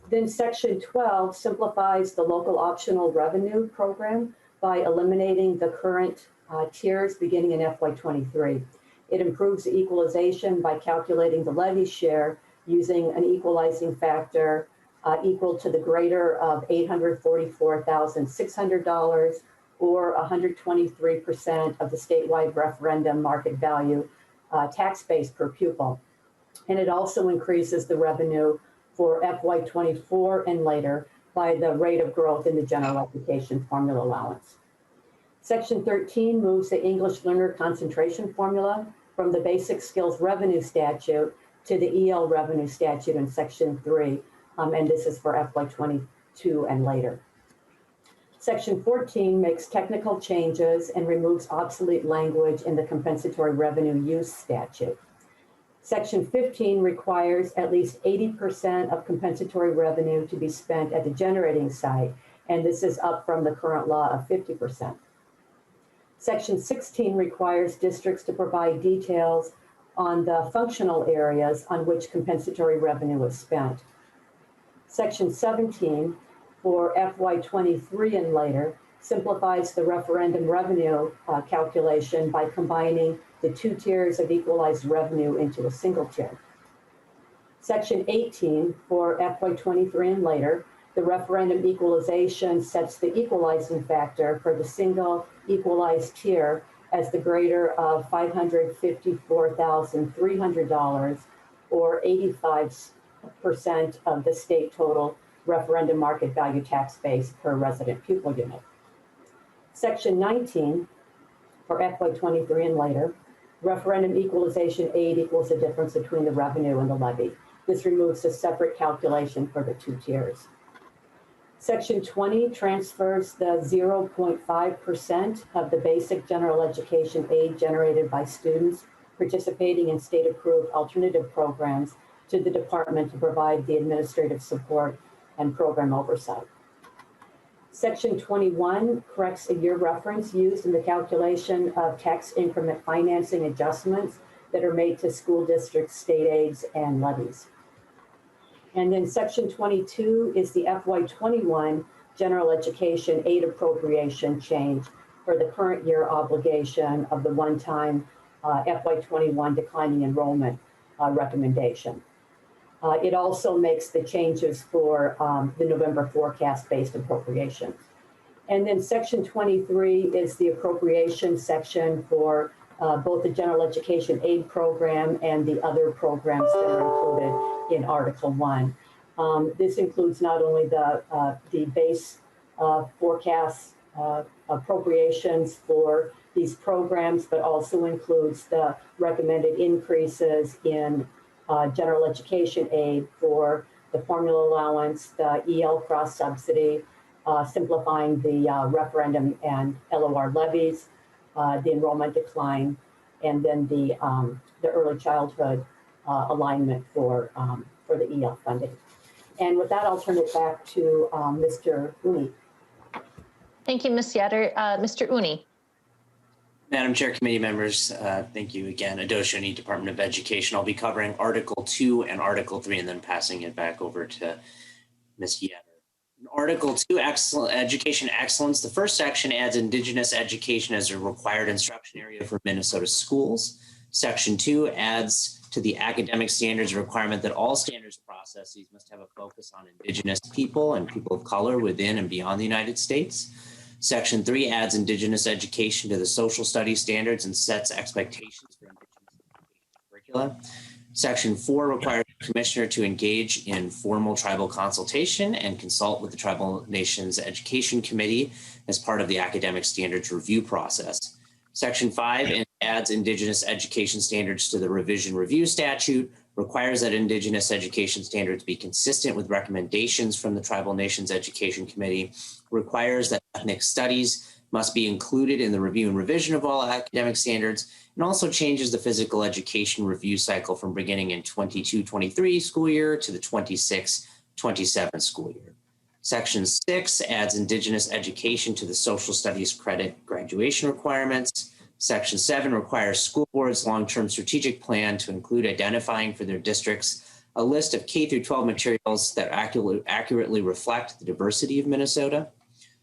Then Section 12 simplifies the local optional revenue program by eliminating the current tiers beginning in FY23. It improves the equalization by calculating the levy share using an equalizing factor equal to the greater of $844,600 or 123% of the statewide referendum market value tax base per pupil. And it also increases the revenue for FY24 and later by the rate of growth in the general education formula allowance. Section 13 moves the English learner concentration formula from the basic skills revenue statute to the EL revenue statute in Section 3, and this is for FY22 and later. Section 14 makes technical changes and removes obsolete language in the compensatory revenue use statute. Section 15 requires at least 80% of compensatory revenue to be spent at the generating site, and this is up from the current law of 50%. Section 16 requires districts to provide details on the functional areas on which compensatory revenue is spent. Section 17 for FY23 and later simplifies the referendum revenue calculation by combining the two tiers of equalized revenue into a single tier. Section 18 for FY23 and later, the referendum equalization sets the equalizing factor for the single equalized tier as the greater of $554,300 or 85% of the state total referendum market value tax base per resident pupil unit. Section 19 for FY23 and later, referendum equalization aid equals the difference between the revenue and the levy. This removes a separate calculation for the two tiers. Section 20 transfers the 0.5% of the basic general education aid generated by students participating in state-approved alternative programs to the department to provide the administrative support and program oversight. Section 21 corrects a year reference used in the calculation of tax increment financing adjustments that are made to school districts, state aids, and levies. And then Section 22 is the FY21 general education aid appropriation change for the current year obligation of the one-time FY21 declining enrollment recommendation. It also makes the changes for the November forecast-based appropriations. And then Section 23 is the appropriation section for both the general education aid program and the other programs that are included in Article 1. This includes not only the base forecast appropriations for these programs, but also includes the recommended increases in general education aid for the formula allowance, the EL cross subsidy, simplifying the referendum and LOR levies, the enrollment decline, and then the early childhood alignment for the EL funding. And with that, I'll turn it back to Mr. Uni. Thank you, Ms. Yatter. Mr. Uni. Madam Chair, committee members, thank you again. Adosh Uni, Department of Education. I'll be covering Article 2 and Article 3 and then passing it back over to Ms. Yetter. Article 2, Education Excellence. The first section adds Indigenous education as a required instruction area for Minnesota schools. Section 2 adds to the academic standards requirement that all standards processes must have a focus on Indigenous people and people of color within and beyond the United States. Section 3 adds Indigenous education to the social studies standards and sets expectations for Indigenous education curricula. Section 4 requires the commissioner to engage in formal tribal consultation and consult with the Tribal Nations Education Committee as part of the academic standards review process. Section 5 adds Indigenous education standards to the revision review statute, requires that Indigenous education standards be consistent with recommendations from the Tribal Nations Education Committee, requires that ethnic studies must be included in the review and revision of all academic standards, and also changes the physical education review cycle from beginning in 22-23 school year to the 26-27 school year. Section 6 adds Indigenous education to the social studies credit graduation requirements. Section 7 requires school boards' long-term strategic plan to include identifying for their districts a list of K-12 materials that accurately reflect the diversity of Minnesota.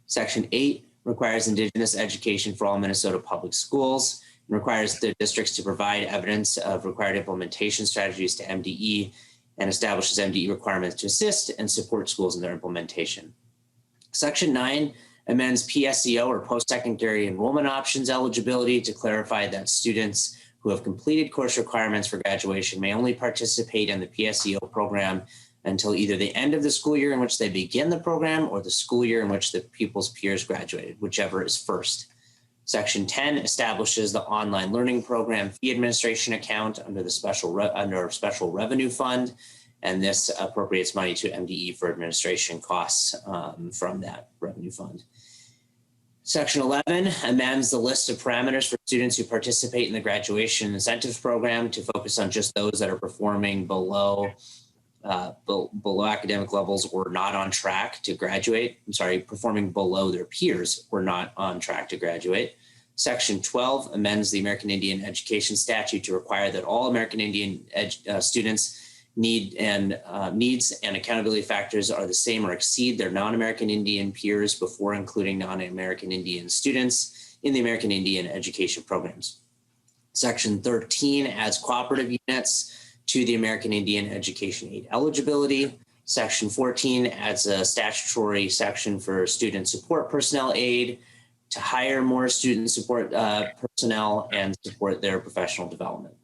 Section 8 requires Indigenous education for all Minnesota public schools and requires the districts to provide evidence of required implementation strategies to MDE and establishes MDE requirements to assist and support schools in their implementation. Section 9 amends PSEO or post-secondary enrollment options eligibility to clarify that students who have completed course requirements for graduation may only participate in the PSEO program until either the end of the school year in which they begin the program or the school year in which the pupil's peers graduated, whichever is first. Section 10 establishes the online learning program fee administration account under the special revenue fund, and this appropriates money to MDE for administration costs from that revenue fund. Section 11 amends the list of parameters for students who participate in the graduation incentives program to focus on just those that are performing below academic levels or not on track to graduate. Performing below their peers or not on track to graduate. Section 12 amends the American Indian Education Statute to require that all American Indian students' needs and accountability factors are the same or exceed their non-American Indian peers before including non-American Indian students in the American Indian education programs. Section 13 adds cooperative units to the American Indian Education Aid eligibility. Section 14 adds a statutory section for student support personnel aid to hire more student support personnel and support their professional development.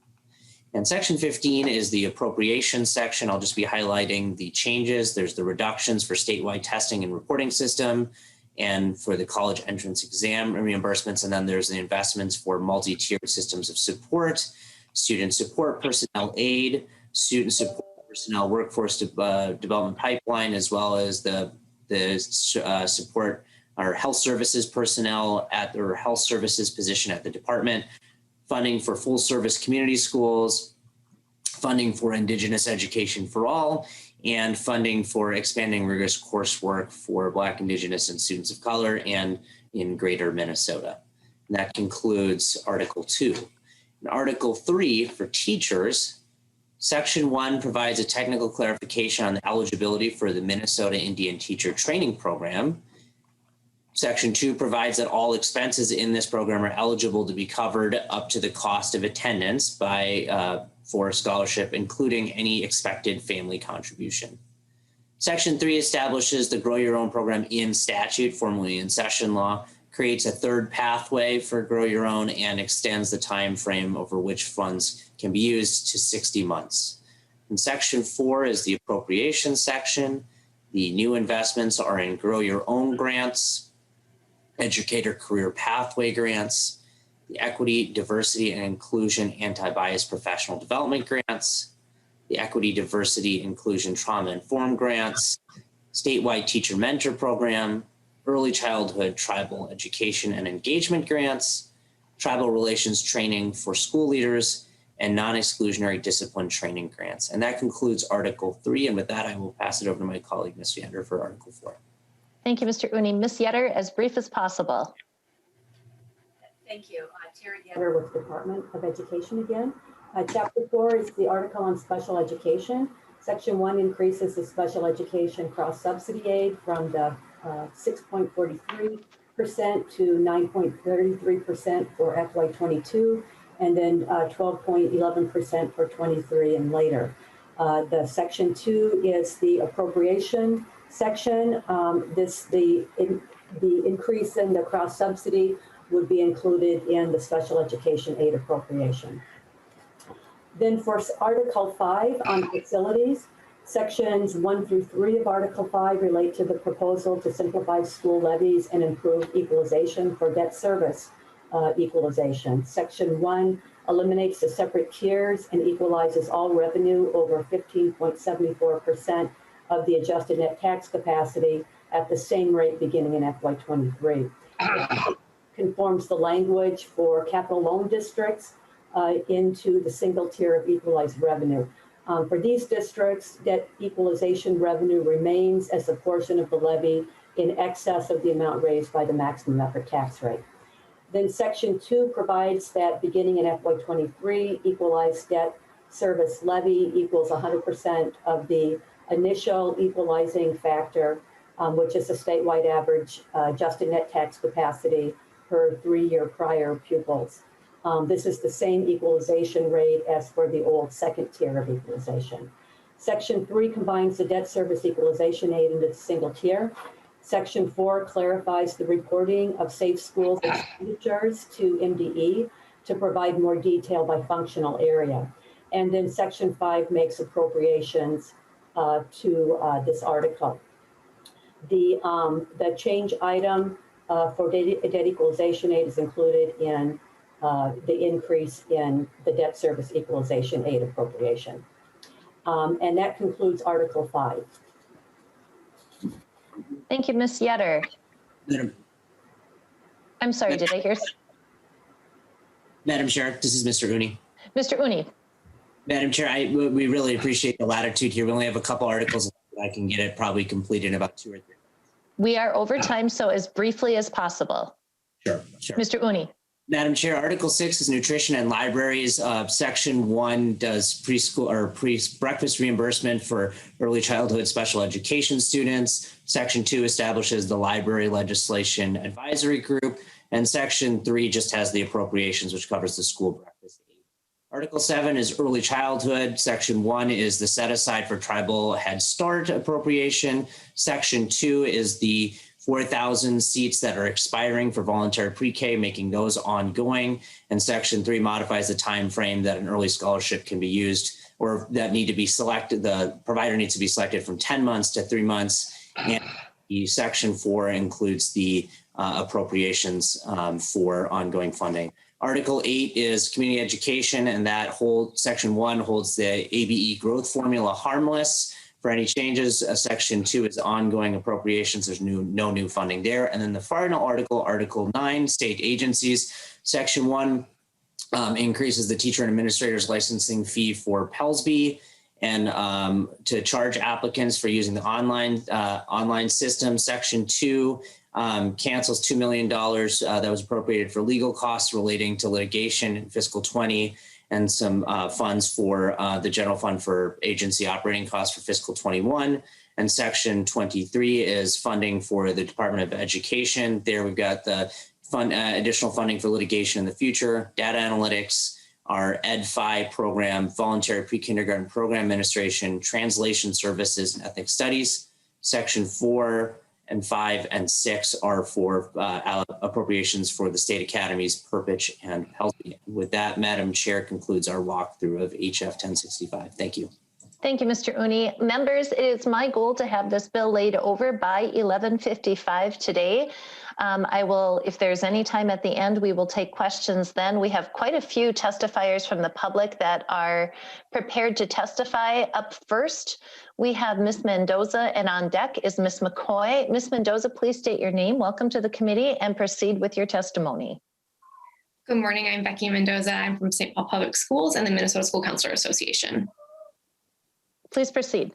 And section 15 is the appropriations section. I'll just be highlighting the changes. There's the reductions for statewide testing and reporting system and for the college entrance exam reimbursements. And then there's the investments for multi-tiered systems of support, student support personnel aid, student support personnel workforce development pipeline, as well as the support our health services personnel at their health services position at the department, funding for full service community schools, funding for Indigenous education for all, and funding for expanding rigorous coursework for Black, Indigenous, and students of color and in greater Minnesota. And that concludes Article 2. In Article 3 for teachers, Section 1 provides a technical clarification on the eligibility for the Minnesota Indian Teacher Training Program. Section 2 provides that all expenses in this program are eligible to be covered up to the cost of attendance for a scholarship, including any expected family contribution. Section 3 establishes the Grow Your Own program in statute, formerly in session law, creates a third pathway for Grow Your Own, and extends the time frame over which funds can be used to 60 months. And Section 4 is the appropriations section. The new investments are in Grow Your Own grants, Educator Career Pathway grants, the Equity, Diversity, and Inclusion Anti-Bias Professional Development grants, the Equity, Diversity, Inclusion Trauma-Informed grants, statewide Teacher Mentor Program, Early Childhood Tribal Education and Engagement grants, Tribal Relations Training for School Leaders, and Non-Exclusionary Discipline Training grants. And that concludes Article 3. And with that, I will pass it over to my colleague, Ms. Yander, for Article 4. Thank you, Mr. Uni. Ms. Yetter, as brief as possible. Thank you. Terry Yetter with the Department of Education again. Chapter 4 is the article on special education. Section 1 increases the special education cross-subsidy aid from the 6.43% to 9.33% for FY22, and then 12.11% for 23 and later. The Section 2 is the appropriation section. The increase in the cross-subsidy would be included in the special education aid appropriation. Then for Article 5 on facilities, Sections 1 through 3 of Article 5 relate to the proposal to simplify school levies and improve equalization for debt service equalization. Section 1 eliminates the separate tiers and equalizes all revenue over 15.74% of the adjusted net tax capacity at the same rate beginning in FY23. Conforms the language for capital loan districts into the single tier of equalized revenue. For these districts, debt equalization revenue remains as a portion of the levy in excess of the amount raised by the maximum effort tax rate. Then Section 2 provides that beginning in FY23, equalized debt service levy equals 100% of the initial equalizing factor, which is the statewide average adjusted net tax capacity per 3-year prior pupils. This is the same equalization rate as for the old second tier of equalization. Section 3 combines the debt service equalization aid into the single tier. Section 4 clarifies the reporting of safe schools expenditures to MDE to provide more detail by functional area. And then Section 5 makes appropriations to this article. The change item for debt equalization aid is included in the increase in the debt service equalization aid appropriation. And that concludes Article 5. Thank you, Ms. Yetter. I'm sorry, did I hear? Madam Chair, this is Mr. Uni. Mr. Uni. Madam Chair, we really appreciate the latitude here. We only have a couple articles. I can get it probably completed in about 2 or 3 minutes. We are over time, so as briefly as possible. Sure. Mr. Uni. Madam Chair, Article 6 is nutrition and libraries. Section 1 does preschool or breakfast reimbursement for early childhood special education students. Section 2 establishes the library legislation advisory group. And Section 3 just has the appropriations, which covers the school breakfast aid. Article 7 is early childhood. Section 1 is the set aside for tribal Head Start appropriation. Section 2 is the 4,000 seats that are expiring for voluntary pre-K, making those ongoing. And Section 3 modifies the time frame that an early scholarship can be used, or that need to be selected. The provider needs to be selected from 10 months to 3 months. And the Section 4 includes the appropriations for ongoing funding. Article 8 is community education, and that Section 1 holds the ABE growth formula harmless for any changes. Section 2 is ongoing appropriations. There's no new funding there. And then the final article, Article 9, state agencies. Section 1 increases the teacher and administrator's licensing fee for PELSB and to charge applicants for using the online system. Section 2 cancels $2 million that was appropriated for legal costs relating to litigation in fiscal 20. And some funds for the general fund for agency operating costs for fiscal 21. And Section 23 is funding for the Department of Education. There we've got the additional funding for litigation in the future, data analytics, our EdFi program, voluntary pre-kindergarten program administration, translation services, and ethnic studies. Section 4 and 5 and 6 are for appropriations for the state academies, Perpich and Pelsby. With that, Madam Chair, concludes our walkthrough of HF 1065. Thank you. Thank you, Mr. Uni. Members, it is my goal to have this bill laid over by 11:55 today. I will, if there's any time at the end, we will take questions then. We have quite a few testifiers from the public that are prepared to testify. Up first, we have Ms. Mendoza, and on deck is Ms. McCoy. Ms. Mendoza, please state your name. Welcome to the committee and proceed with your testimony. Good morning, I'm Becky Mendoza. I'm from St. Paul Public Schools and the Minnesota School Counselor Association. Please proceed.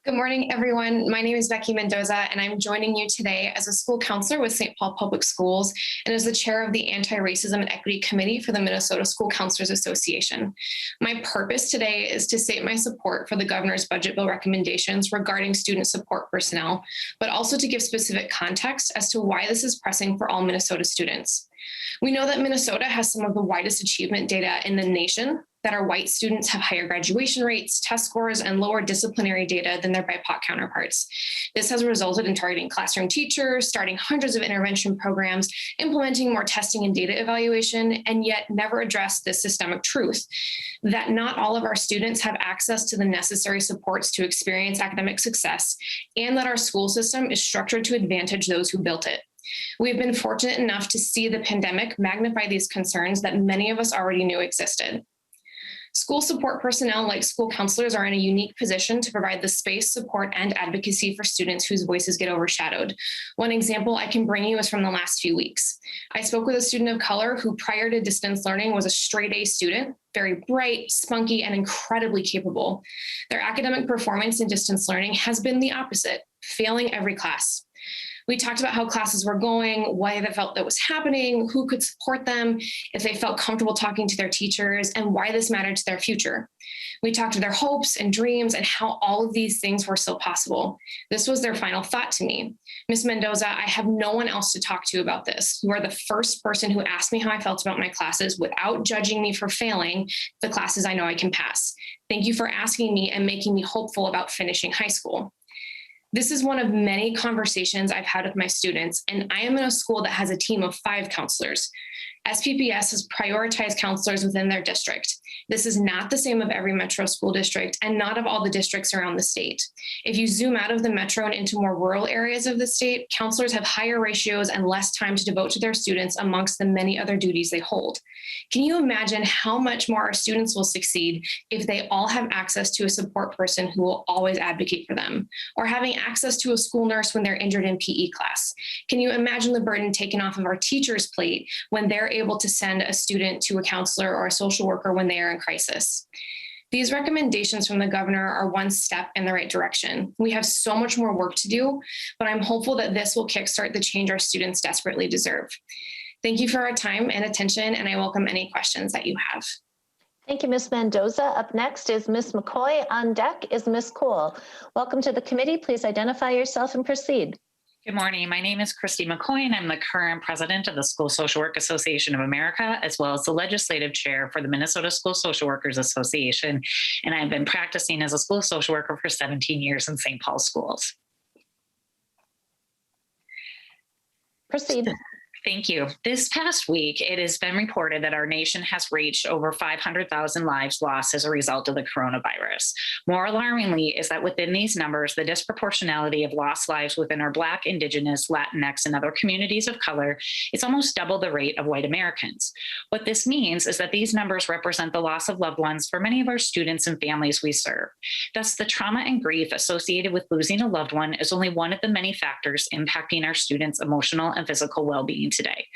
Good morning, everyone. My name is Becky Mendoza, and I'm joining you today as a school counselor with St. Paul Public Schools and as the chair of the Anti-Racism and Equity Committee for the Minnesota School Counselors Association. My purpose today is to state my support for the governor's budget bill recommendations regarding student support personnel, but also to give specific context as to why this is pressing for all Minnesota students. We know that Minnesota has some of the widest achievement data in the nation, that our white students have higher graduation rates, test scores, and lower disciplinary data than their BIPOC counterparts. This has resulted in targeting classroom teachers, starting hundreds of intervention programs, implementing more testing and data evaluation, and yet never addressed this systemic truth that not all of our students have access to the necessary supports to experience academic success, and that our school system is structured to advantage those who built it. We've been fortunate enough to see the pandemic magnify these concerns that many of us already knew existed. School support personnel like school counselors are in a unique position to provide the space, support, and advocacy for students whose voices get overshadowed. One example I can bring you is from the last few weeks. I spoke with a student of color who prior to distance learning was a straight A student, very bright, spunky, and incredibly capable. Their academic performance in distance learning has been the opposite, failing every class. We talked about how classes were going, why they felt that was happening, who could support them, if they felt comfortable talking to their teachers, and why this mattered to their future. We talked to their hopes and dreams and how all of these things were still possible. This was their final thought to me. Ms. Mendoza, I have no one else to talk to about this. You are the first person who asked me how I felt about my classes without judging me for failing the classes I know I can pass. Thank you for asking me and making me hopeful about finishing high school. This is one of many conversations I've had with my students, and I am in a school that has a team of 5 counselors. SPPS has prioritized counselors within their district. This is not the same of every metro school district and not of all the districts around the state. If you zoom out of the metro and into more rural areas of the state, counselors have higher ratios and less time to devote to their students amongst the many other duties they hold. Can you imagine how much more our students will succeed if they all have access to a support person who will always advocate for them, or having access to a school nurse when they're injured in PE class? Can you imagine the burden taken off of our teachers' plate when they're able to send a student to a counselor or a social worker when they are in crisis? These recommendations from the governor are one step in the right direction. We have so much more work to do, but I'm hopeful that this will kickstart the change our students desperately deserve. Thank you for our time and attention, and I welcome any questions that you have. Thank you, Ms. Mendoza. Up next is Ms. McCoy. On deck is Ms. Cole. Welcome to the committee. Please identify yourself and proceed. Good morning. My name is Christy McCoy, and I'm the current president of the School Social Work Association of America, as well as the legislative chair for the Minnesota School Social Workers Association. And I've been practicing as a school social worker for 17 years in St. Paul schools. Proceed. Thank you. This past week, it has been reported that our nation has reached over 500,000 lives lost as a result of the coronavirus. More alarmingly is that within these numbers, the disproportionality of lost lives within our Black, Indigenous, Latinx, and other communities of color is almost double the rate of white Americans. What this means is that these numbers represent the loss of loved ones for many of our students and families we serve. Thus, the trauma and grief associated with losing a loved one is only one of the many factors impacting our students' emotional and physical well-being today.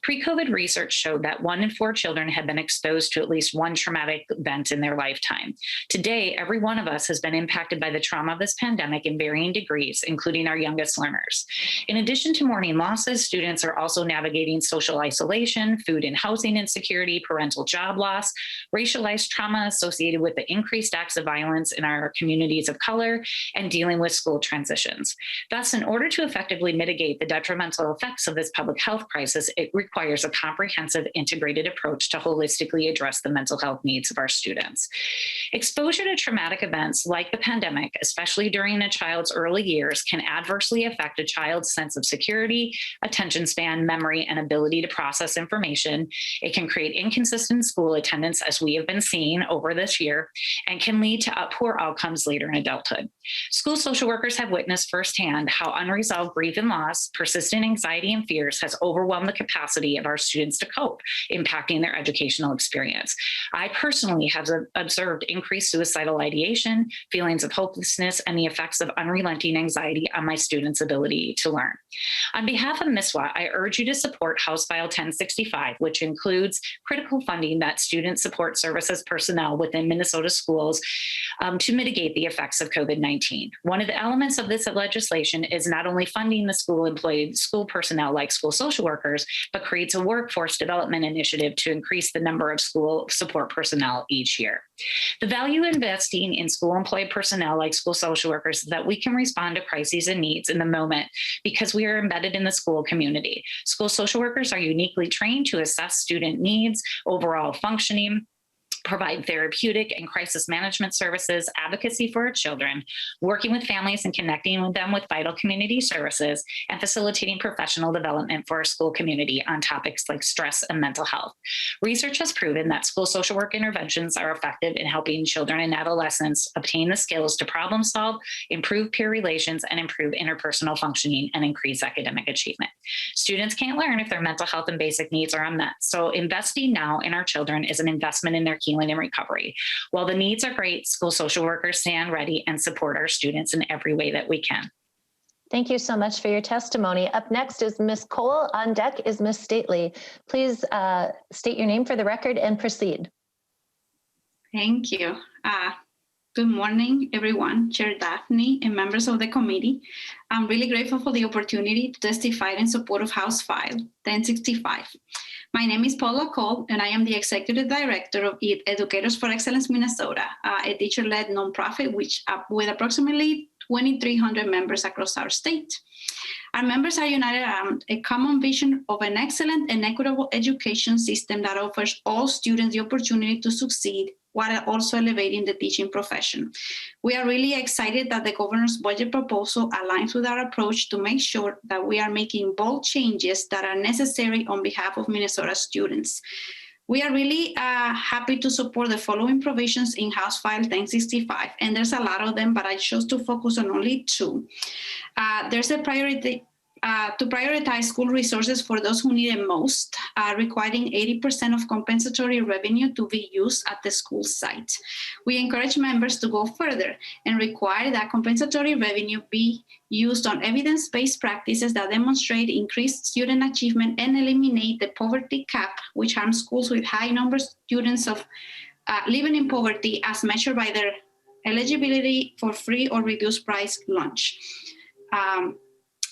Pre-COVID research showed that 1 in 4 children had been exposed to at least one traumatic event in their lifetime. Today, every one of us has been impacted by the trauma of this pandemic in varying degrees, including our youngest learners. In addition to mourning losses, students are also navigating social isolation, food and housing insecurity, parental job loss, racialized trauma associated with the increased acts of violence in our communities of color, and dealing with school transitions. Thus, in order to effectively mitigate the detrimental effects of this public health crisis, it requires a comprehensive, integrated approach to holistically address the mental health needs of our students. Exposure to traumatic events like the pandemic, especially during a child's early years, can adversely affect a child's sense of security, attention span, memory, and ability to process information. It can create inconsistent school attendance, as we have been seeing over this year, and can lead to poor outcomes later in adulthood. School social workers have witnessed firsthand how unresolved grief and loss, persistent anxiety and fears has overwhelm the capacity of our students to cope, impacting their educational experience. I personally have observed increased suicidal ideation, feelings of hopelessness, and the effects of unrelenting anxiety on my students' ability to learn. On behalf of MISWA, I urge you to support House File 1065, which includes critical funding that student support services personnel within Minnesota schools to mitigate the effects of COVID-19. One of the elements of this legislation is not only funding the school-employed school personnel like school social workers, but creates a workforce development initiative to increase the number of school support personnel each year. The value of investing in school-employed personnel like school social workers is that we can respond to crises and needs in the moment because we are embedded in the school community. School social workers are uniquely trained to assess student needs, overall functioning, provide therapeutic and crisis management services, advocacy for our children, working with families and connecting with them with vital community services, and facilitating professional development for our school community on topics like stress and mental health. Research has proven that school social work interventions are effective in helping children and adolescents obtain the skills to problem solve, improve peer relations, and improve interpersonal functioning and increase academic achievement. Students can't learn if their mental health and basic needs are unmet. So investing now in our children is an investment in their healing and recovery. While the needs are great, school social workers stand ready and support our students in every way that we can. Thank you so much for your testimony. Up next is Ms. Cole. On deck is Ms. Stately. Please state your name for the record and proceed. Thank you. Good morning, everyone, Chair Davnie and members of the committee. I'm really grateful for the opportunity to testify in support of House File 1065. My name is Paula Cole, and I am the Executive Director of Educators for Excellence Minnesota, a teacher-led nonprofit with approximately 2,300 members across our state. Our members are united around a common vision of an excellent and equitable education system that offers all students the opportunity to succeed while also elevating the teaching profession. We are really excited that the governor's budget proposal aligns with our approach to make sure that we are making bold changes that are necessary on behalf of Minnesota students. We are really happy to support the following provisions in House File 1065, and there's a lot of them, but I chose to focus on only two. There's a priority to prioritize school resources for those who need it most, requiring 80% of compensatory revenue to be used at the school site. We encourage members to go further and require that compensatory revenue be used on evidence-based practices that demonstrate increased student achievement and eliminate the poverty cap, which harms schools with high numbers of students of living in poverty as measured by their eligibility for free or reduced price lunch.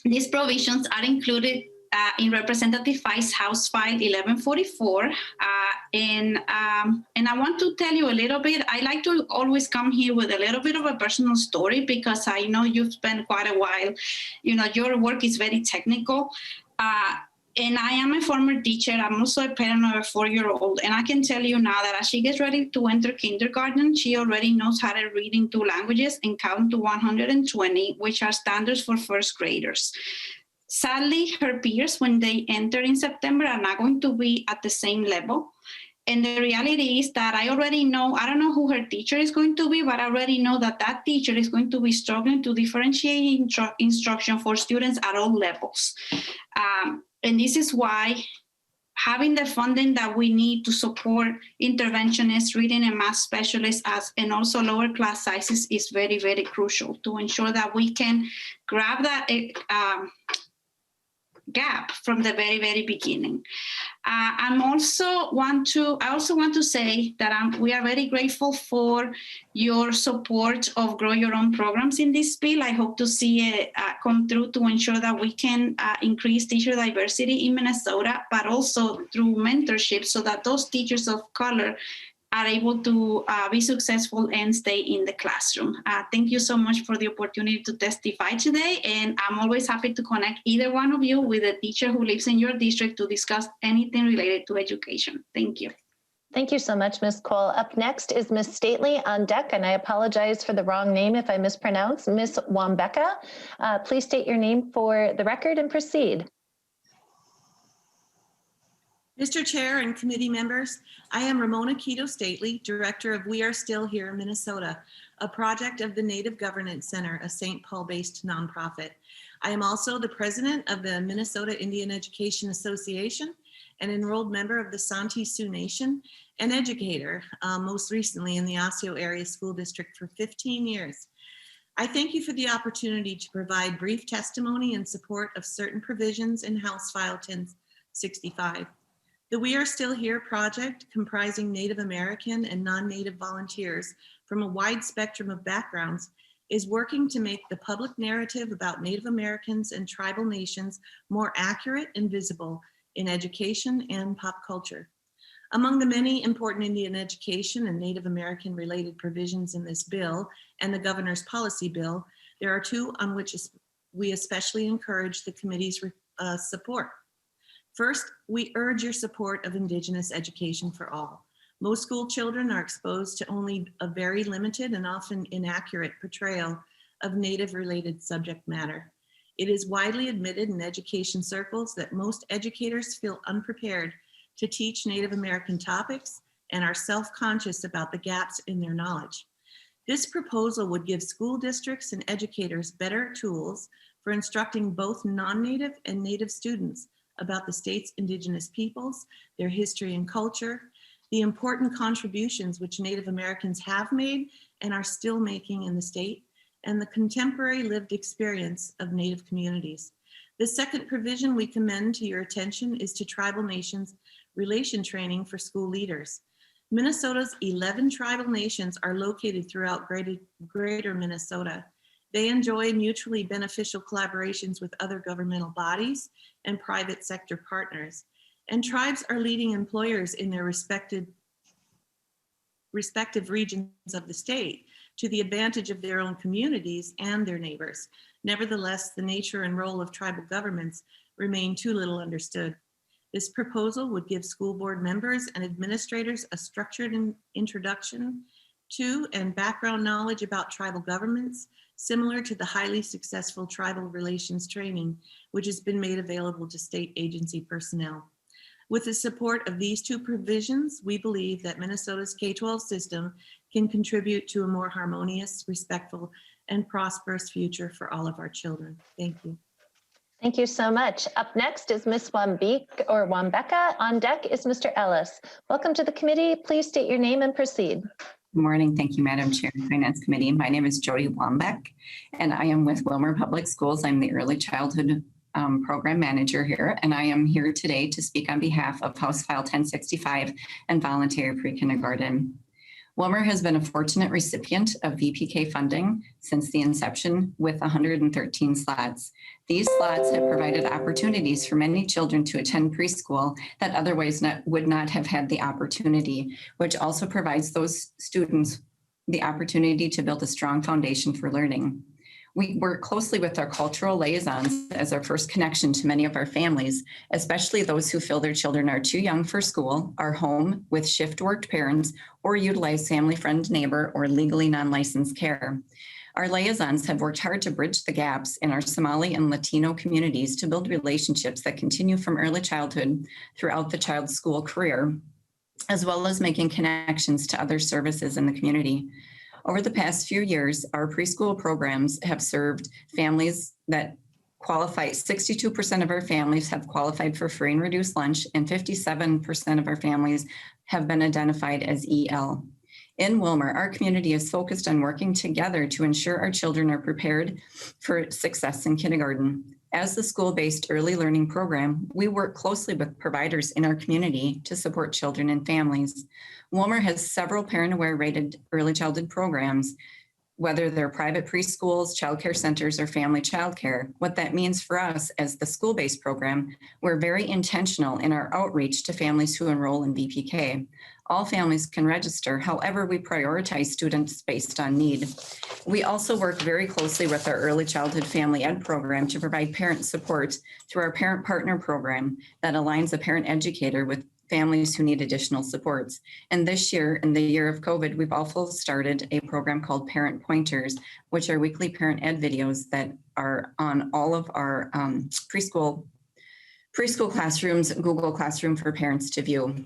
These provisions are included in Representative Fi's House File 1144. And I want to tell you a little bit, I like to always come here with a little bit of a personal story because I know you've spent quite a while, your work is very technical. And I am a former teacher. I'm also a parent of a 4-year-old. And I can tell you now that as she gets ready to enter kindergarten, she already knows how to read in 2 languages and count to 120, which are standards for first graders. Sadly, her peers, when they enter in September, are not going to be at the same level. And the reality is that I already know, I don't know who her teacher is going to be, but I already know that that teacher is going to be struggling to differentiate instruction for students at all levels. And this is why having the funding that we need to support interventionists, reading and math specialists, and also lower class sizes is very, very crucial to ensure that we can grab that gap from the very, very beginning. I also want to say that we are very grateful for your support of Grow Your Own programs in this bill. I hope to see it come through to ensure that we can increase teacher diversity in Minnesota, but also through mentorship so that those teachers of color are able to be successful and stay in the classroom. Thank you so much for the opportunity to testify today. And I'm always happy to connect either one of you with a teacher who lives in your district to discuss anything related to education. Thank you. Thank you so much, Ms. Cole. Up next is Ms. Stately on deck, and I apologize for the wrong name if I mispronounce, Ms. Wambeka. Please state your name for the record and proceed. Mr. Chair and committee members, I am Ramona Quito Stately, Director of We Are Still Here in Minnesota, a project of the Native Governance Center, a St. Paul-based nonprofit. I am also the president of the Minnesota Indian Education Association, an enrolled member of the Santee Sioux Nation, and educator, most recently in the Osseo Area School District for 15 years. I thank you for the opportunity to provide brief testimony in support of certain provisions in House File 1065. The We Are Still Here project, comprising Native American and non-Native volunteers from a wide spectrum of backgrounds, is working to make the public narrative about Native Americans and tribal nations more accurate and visible in education and pop culture. Among the many important Indian education and Native American related provisions in this bill and the governor's policy bill, there are two on which we especially encourage the committee's support. First, we urge your support of Indigenous education for all. Most school children are exposed to only a very limited and often inaccurate portrayal of Native related subject matter. It is widely admitted in education circles that most educators feel unprepared to teach Native American topics and are self-conscious about the gaps in their knowledge. This proposal would give school districts and educators better tools for instructing both non-Native and Native students about the state's Indigenous peoples, their history and culture, the important contributions which Native Americans have made and are still making in the state, and the contemporary lived experience of Native communities. The second provision we commend to your attention is to tribal nations relation training for school leaders. Minnesota's 11 tribal nations are located throughout greater Minnesota. They enjoy mutually beneficial collaborations with other governmental bodies and private sector partners. And tribes are leading employers in their respective regions of the state to the advantage of their own communities and their neighbors. Nevertheless, the nature and role of tribal governments remain too little understood. This proposal would give school board members and administrators a structured introduction to and background knowledge about tribal governments, similar to the highly successful tribal relations training, which has been made available to state agency personnel. With the support of these two provisions, we believe that Minnesota's K-12 system can contribute to a more harmonious, respectful, and prosperous future for all of our children. Thank you. Thank you so much. Up next is Ms. Wambek or Wambeka. On deck is Mr. Ellis. Welcome to the committee. Please state your name and proceed. Good morning. Thank you, Madam Chair and Finance Committee. My name is Jody Wambek, and I am with Willmar Public Schools. I'm the Early Childhood Program Manager here, and I am here today to speak on behalf of House File 1065 and Voluntary Prekindergarten. Willmar has been a fortunate recipient of VPK funding since the inception with 113 slots. These slots have provided opportunities for many children to attend preschool that otherwise would not have had the opportunity, which also provides those students the opportunity to build a strong foundation for learning. We work closely with our cultural liaisons as our first connection to many of our families, especially those who feel their children are too young for school, are home with shift-worked parents, or utilize family friend, neighbor, or legally non-licensed care. Our liaisons have worked hard to bridge the gaps in our Somali and Latino communities to build relationships that continue from early childhood throughout the child's school career, as well as making connections to other services in the community. Over the past few years, our preschool programs have served families that qualify. 62% of our families have qualified for free and reduced lunch, and 57% of our families have been identified as EL. In Willmar, our community is focused on working together to ensure our children are prepared for success in kindergarten. As the school-based early learning program, we work closely with providers in our community to support children and families. Willmar has several parent-aware rated early childhood programs, whether they're private preschools, childcare centers, or family childcare. What that means for us as the school-based program, we're very intentional in our outreach to families who enroll in VPK. All families can register. However, we prioritize students based on need. We also work very closely with our early childhood family ed program to provide parent support through our parent partner program that aligns a parent educator with families who need additional supports. And this year, in the year of COVID, we've also started a program called Parent Pointers, which are weekly parent ed videos that are on all of our preschool classrooms, Google Classroom for parents to view.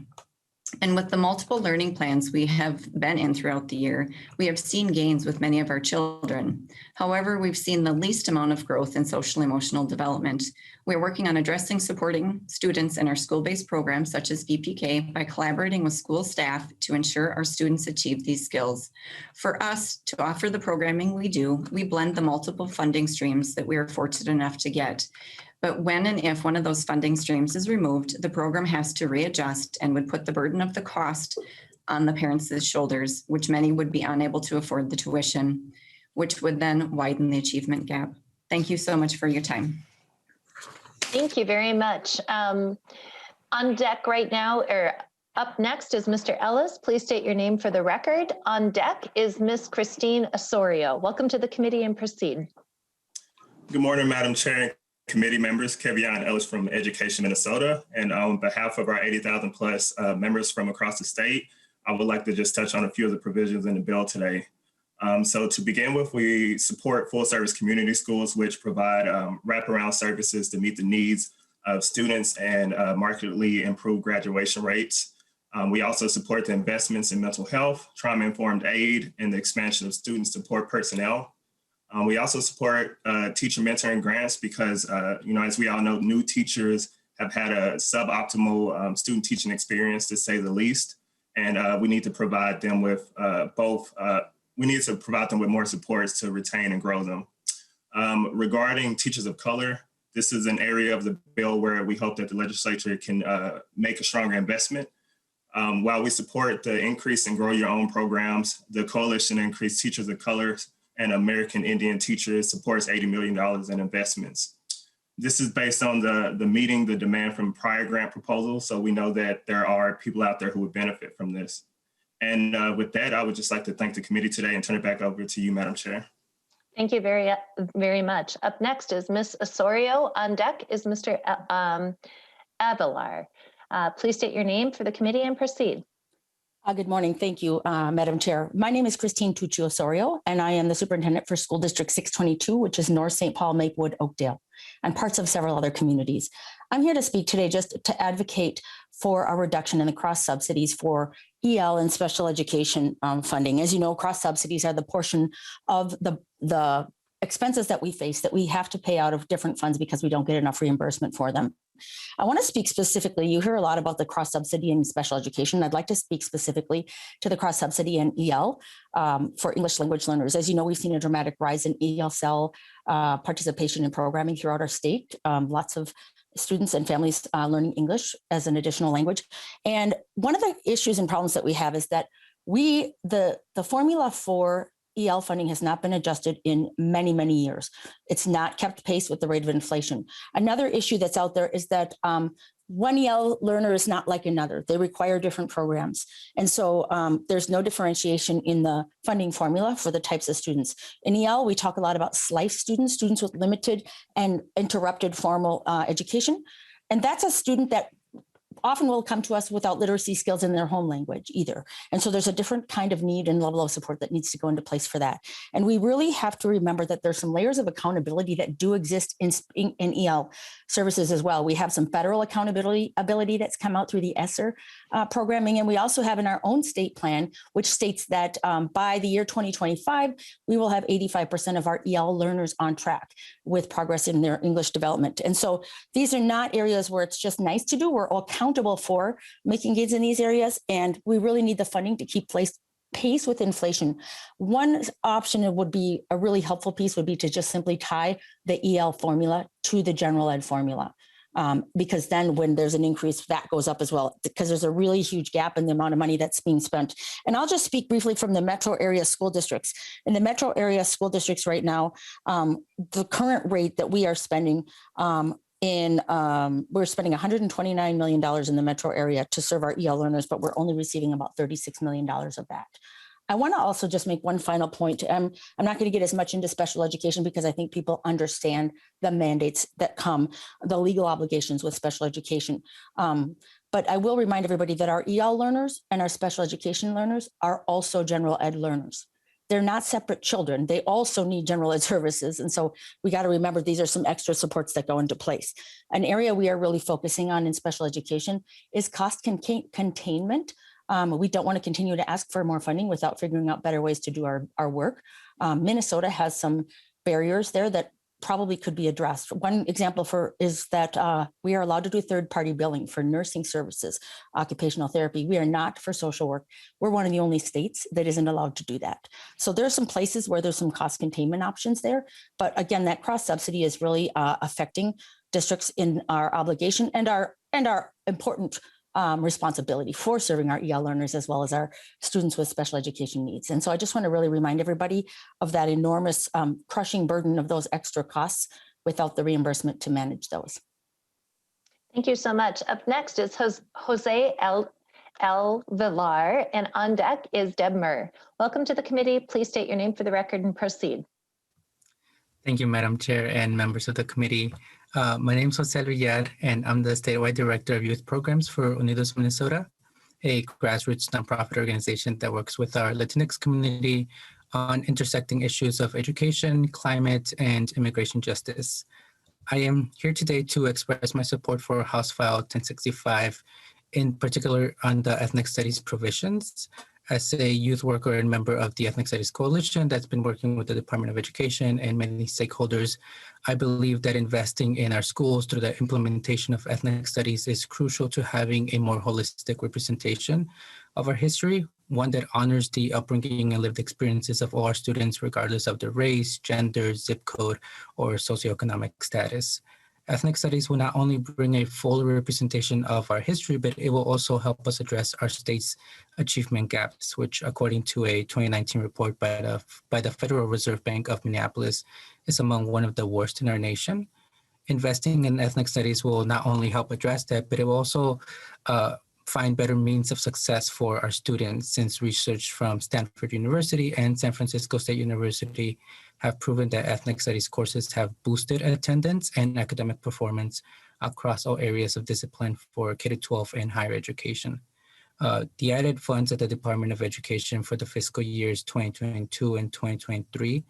And with the multiple learning plans we have been in throughout the year, we have seen gains with many of our children. However, we've seen the least amount of growth in social emotional development. We're working on addressing supporting students in our school-based programs such as VPK by collaborating with school staff to ensure our students achieve these skills. For us to offer the programming we do, we blend the multiple funding streams that we are fortunate enough to get. But when and if one of those funding streams is removed, the program has to readjust and would put the burden of the cost on the parents' shoulders, which many would be unable to afford the tuition, which would then widen the achievement gap. Thank you so much for your time. Thank you very much. On deck right now, or up next is Mr. Ellis. Please state your name for the record. On deck is Ms. Christine Osorio. Welcome to the committee and proceed. Good morning, Madam Chair. Committee members, Kevion Ellis from Education Minnesota, and on behalf of our 80,000 plus members from across the state, I would like to just touch on a few of the provisions in the bill today. So to begin with, we support full service community schools, which provide wraparound services to meet the needs of students and markedly improve graduation rates. We also support the investments in mental health, trauma-informed aid, and the expansion of student support personnel. We also support teacher mentoring grants because, as we all know, new teachers have had a suboptimal student teaching experience, to say the least. And we need to provide them with we need to provide them with more supports to retain and grow them. Regarding teachers of color, this is an area of the bill where we hope that the legislature can make a stronger investment. While we support the increase in Grow Your Own programs, the Coalition Increased Teachers of Color and American Indian Teachers supports $80 million in investments. This is based on the meeting the demand from prior grant proposals, so we know that there are people out there who would benefit from this. And with that, I would just like to thank the committee today and turn it back over to you, Madam Chair. Thank you very, very much. Up next is Ms. Osorio. On deck is Mr. Avalar. Please state your name for the committee and proceed. Good morning. Thank you, Madam Chair. My name is Christine Tucci Osorio, and I am the superintendent for School District 622, which is North St. Paul, Maplewood, Oakdale, and parts of several other communities. I'm here to speak today just to advocate for a reduction in the cross subsidies for EL and special education funding. As you know, cross subsidies are the portion of the expenses that we face that we have to pay out of different funds because we don't get enough reimbursement for them. I want to speak specifically, you hear a lot about the cross subsidy in special education. I'd like to speak specifically to the cross subsidy in EL for English language learners. As you know, we've seen a dramatic rise in ESL participation in programming throughout our state. Lots of students and families learning English as an additional language. And one of the issues and problems that we have is that the formula for EL funding has not been adjusted in many, many years. It's not kept pace with the rate of inflation. Another issue that's out there is that one EL learner is not like another. They require different programs. And so there's no differentiation in the funding formula for the types of students. In EL, we talk a lot about SLIFE students, students with limited and interrupted formal education. And that's a student that often will come to us without literacy skills in their home language either. And so there's a different kind of need and level of support that needs to go into place for that. And we really have to remember that there's some layers of accountability that do exist in EL services as well. We have some federal accountability that's come out through the ESSER programming. And we also have in our own state plan, which states that by the year 2025, we will have 85% of our EL learners on track with progress in their English development. And so these are not areas where it's just nice to do. We're all accountable for making gains in these areas, and we really need the funding to keep pace with inflation. One option would be a really helpful piece would be to just simply tie the EL formula to the general ed formula. Because then when there's an increase, that goes up as well, because there's a really huge gap in the amount of money that's being spent. And I'll just speak briefly from the metro area school districts. In the metro area school districts right now, the current rate that we are spending we're spending $129 million in the metro area to serve our EL learners, but we're only receiving about $36 million of that. I want to also just make one final point. I'm not going to get as much into special education because I think people understand the mandates that come, the legal obligations with special education. But I will remind everybody that our EL learners and our special education learners are also general ed learners. they're not separate children. They also need general ed services. And so we got to remember these are some extra supports that go into place. An area we are really focusing on in special education is cost containment. We don't want to continue to ask for more funding without figuring out better ways to do our work. Minnesota has some barriers there that probably could be addressed. One example is that we are allowed to do third-party billing for nursing services, occupational therapy. We are not for social work. We're one of the only states that isn't allowed to do that. So there are some places where there's some cost containment options there. But again, that cross subsidy is really affecting districts in our obligation and our important responsibility for serving our EL learners as well as our students with special education needs. And so I just want to really remind everybody of that enormous crushing burden of those extra costs without the reimbursement to manage those. Thank you so much. Up next is Jose L. Villar, and on deck is Deb Murr. Welcome to the committee. Please state your name for the record and proceed. Thank you, Madam Chair and members of the committee. My name is Jose Villar, and I'm the statewide director of youth programs for Unidos Minnesota, a grassroots nonprofit organization that works with our Latinx community on intersecting issues of education, climate, and immigration justice. I am here today to express my support for House File 1065, in particular on the ethnic studies provisions. As a youth worker and member of the Ethnic Studies Coalition that's been working with the Department of Education and many stakeholders, I believe that investing in our schools through the implementation of ethnic studies is crucial to having a more holistic representation of our history, one that honors the upbringing and lived experiences of all our students, regardless of their race, gender, zip code, or socioeconomic status. Ethnic studies will not only bring a full representation of our history, but it will also help us address our state's achievement gaps, which according to a 2019 report by the Federal Reserve Bank of Minneapolis is among one of the worst in our nation. Investing in ethnic studies will not only help address that, but it will also find better means of success for our students, since research from Stanford University and San Francisco State University have proven that ethnic studies courses have boosted attendance and academic performance across all areas of discipline for K-12 and higher education. The added funds at the Department of Education for the fiscal years 2022 and 2023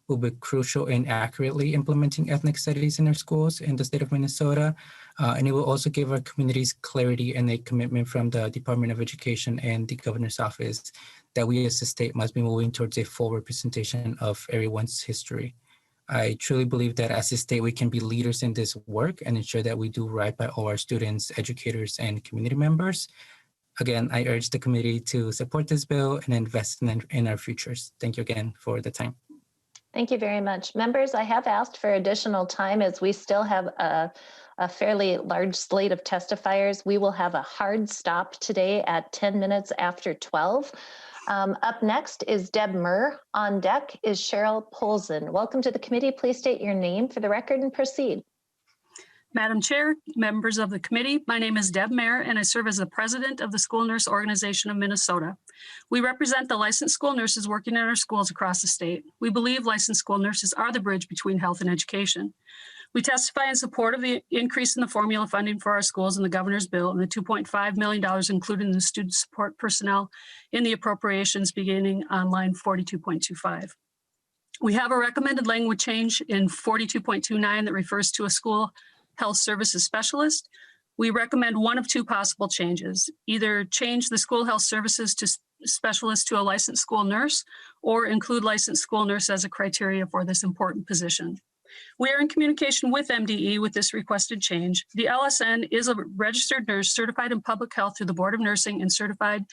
will be crucial in accurately implementing ethnic studies in our schools in the state of Minnesota. And it will also give our communities clarity and a commitment from the Department of Education and the Governor's Office that we as a state must be moving towards a full representation of everyone's history. I truly believe that as a state, we can be leaders in this work and ensure that we do right by all our students, educators, and community members. Again, I urge the committee to support this bill and invest in our futures. Thank you again for the time. Thank you very much. Members, I have asked for additional time as we still have a fairly large slate of testifiers. We will have a hard stop today at 10 minutes after 12. Up next is Deb Murr. On deck is Cheryl Polzin. Welcome to the committee. Please state your name for the record and proceed. Madam Chair, members of the committee, my name is Deb Murr, and I serve as the president of the School Nurse Organization of Minnesota. We represent the licensed school nurses working in our schools across the state. We believe licensed school nurses are the bridge between health and education. We testify in support of the increase in the formula funding for our schools in the governor's bill and the $2.5 million included in the student support personnel in the appropriations beginning on line 42.25. We have a recommended language change in 42.29 that refers to a school health services specialist. We recommend one of two possible changes: either change the school health services to specialist to a licensed school nurse, or include licensed school nurse as a criteria for this important position. We are in communication with MDE with this requested change. The LSN is a registered nurse certified in public health through the Board of Nursing and certified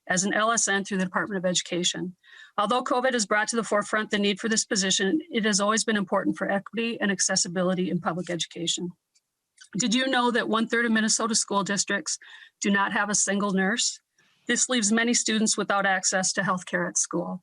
as an LSN through the Department of Education. Although COVID has brought to the forefront the need for this position, it has always been important for equity and accessibility in public education. Did you know that 1/3 of Minnesota school districts do not have a single nurse? This leaves many students without access to healthcare at school.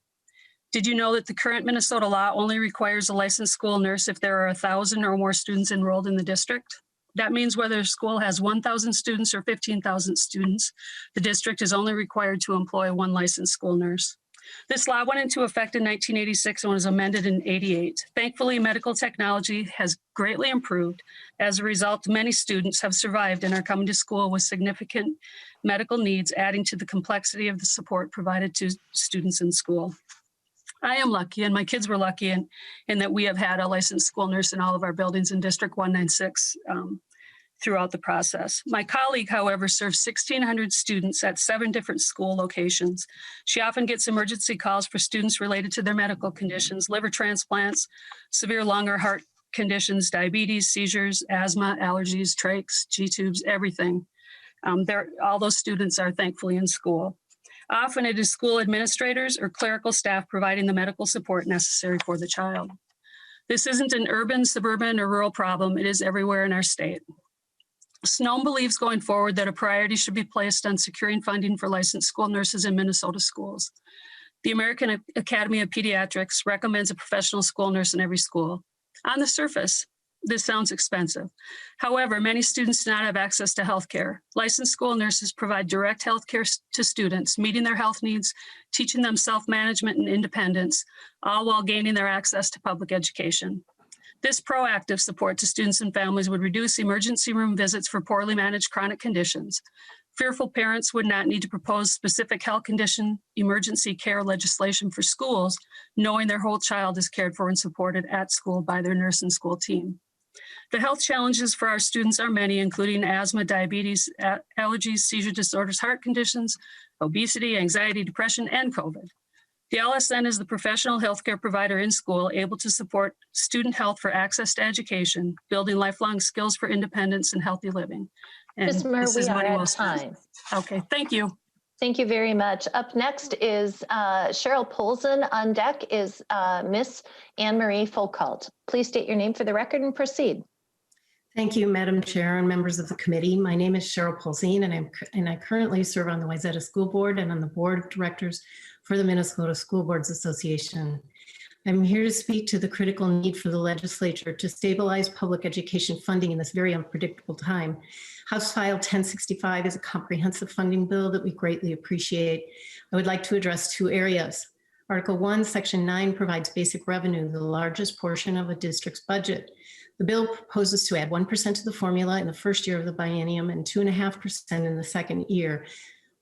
Did you know that the current Minnesota law only requires a licensed school nurse if there are 1,000 or more students enrolled in the district? That means whether a school has 1,000 students or 15,000 students, the district is only required to employ one licensed school nurse. This law went into effect in 1986 and was amended in '88. Thankfully, medical technology has greatly improved. As a result, many students have survived and are coming to school with significant medical needs, adding to the complexity of the support provided to students in school. I am lucky, and my kids were lucky in that we have had a licensed school nurse in all of our buildings in District 196 throughout the process. My colleague, however, serves 1,600 students at 7 different school locations. She often gets emergency calls for students related to their medical conditions, liver transplants, severe lung or heart conditions, diabetes, seizures, asthma, allergies, trachs, G-tubes, everything. All those students are thankfully in school. Often it is school administrators or clerical staff providing the medical support necessary for the child. This isn't an urban, suburban, or rural problem. It is everywhere in our state. SNOME believes going forward that a priority should be placed on securing funding for licensed school nurses in Minnesota schools. The American Academy of Pediatrics recommends a professional school nurse in every school. On the surface, this sounds expensive. However, many students do not have access to healthcare. Licensed school nurses provide direct healthcare to students, meeting their health needs, teaching them self-management and independence, all while gaining their access to public education. This proactive support to students and families would reduce emergency room visits for poorly managed chronic conditions. Fearful parents would not need to propose specific health condition emergency care legislation for schools, knowing their whole child is cared for and supported at school by their nurse and school team. The health challenges for our students are many, including asthma, diabetes, allergies, seizure disorders, heart conditions, obesity, anxiety, depression, and COVID. The LSN is the professional healthcare provider in school able to support student health for access to education, building lifelong skills for independence and healthy living. Ms. Murr, we are at time. Okay, thank you. Thank you very much. Up next is Cheryl Polson. On deck is Miss Anne-Marie Foucault. Please state your name for the record and proceed. Thank you, Madam Chair and members of the committee. My name is Cheryl Polson, and I currently serve on the Wayzata School Board and on the Board of Directors for the Minnesota School Boards Association. I'm here to speak to the critical need for the legislature to stabilize public education funding in this very unpredictable time. House File 1065 is a comprehensive funding bill that we greatly appreciate. I would like to address 2 areas. Article 1, Section 9 provides basic revenue, the largest portion of a district's budget. The bill proposes to add 1% to the formula in the first year of the biennium and 2.5% in the second year.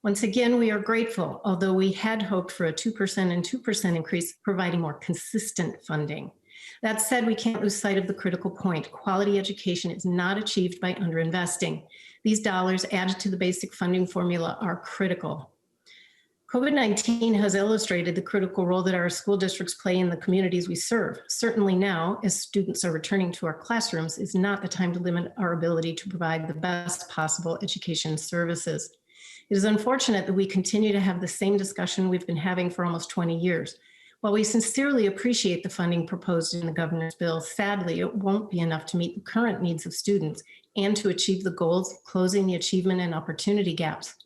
Once again, we are grateful, although we had hoped for a 2% and 2% increase, providing more consistent funding. That said, we can't lose sight of the critical point. Quality education is not achieved by underinvesting. These dollars added to the basic funding formula are critical. COVID-19 has illustrated the critical role that our school districts play in the communities we serve. Certainly now, as students are returning to our classrooms, is not the time to limit our ability to provide the best possible education services. It is unfortunate that we continue to have the same discussion we've been having for almost 20 years. While we sincerely appreciate the funding proposed in the governor's bill, sadly, it won't be enough to meet the current needs of students and to achieve the goals of closing the achievement and opportunity gaps.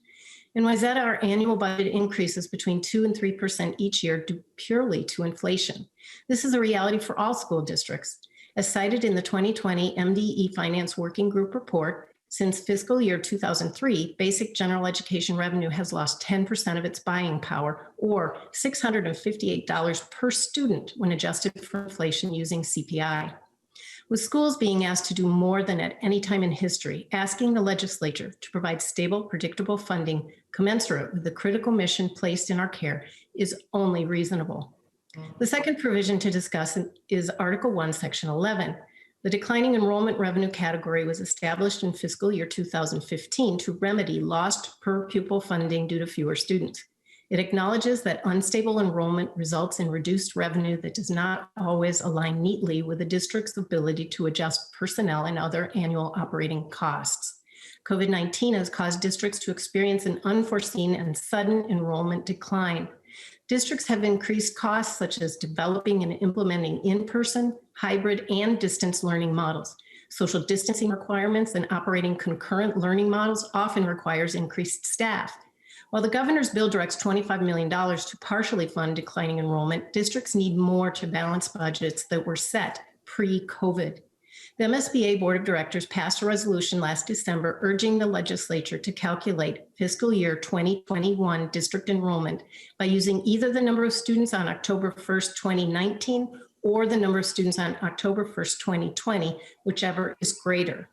In Wayzata, our annual budget increases between 2% and 3% each year due purely to inflation. This is a reality for all school districts. As cited in the 2020 MDE Finance Working Group report, since fiscal year 2003, basic general education revenue has lost 10% of its buying power, or $658 per student when adjusted for inflation using CPI. With schools being asked to do more than at any time in history, asking the legislature to provide stable, predictable funding commensurate with the critical mission placed in our care is only reasonable. The second provision to discuss is Article 1, Section 11. The declining enrollment revenue category was established in fiscal year 2015 to remedy lost per pupil funding due to fewer students. It acknowledges that unstable enrollment results in reduced revenue that does not always align neatly with the district's ability to adjust personnel and other annual operating costs. COVID-19 has caused districts to experience an unforeseen and sudden enrollment decline. Districts have increased costs such as developing and implementing in-person, hybrid, and distance learning models. Social distancing requirements and operating concurrent learning models often requires increased staff. While the governor's bill directs $25 million to partially fund declining enrollment, districts need more to balance budgets that were set pre-COVID. The MSBA Board of Directors passed a resolution last December urging the legislature to calculate fiscal year 2021 district enrollment by using either the number of students on October 1st, 2019, or the number of students on October 1st, 2020, whichever is greater.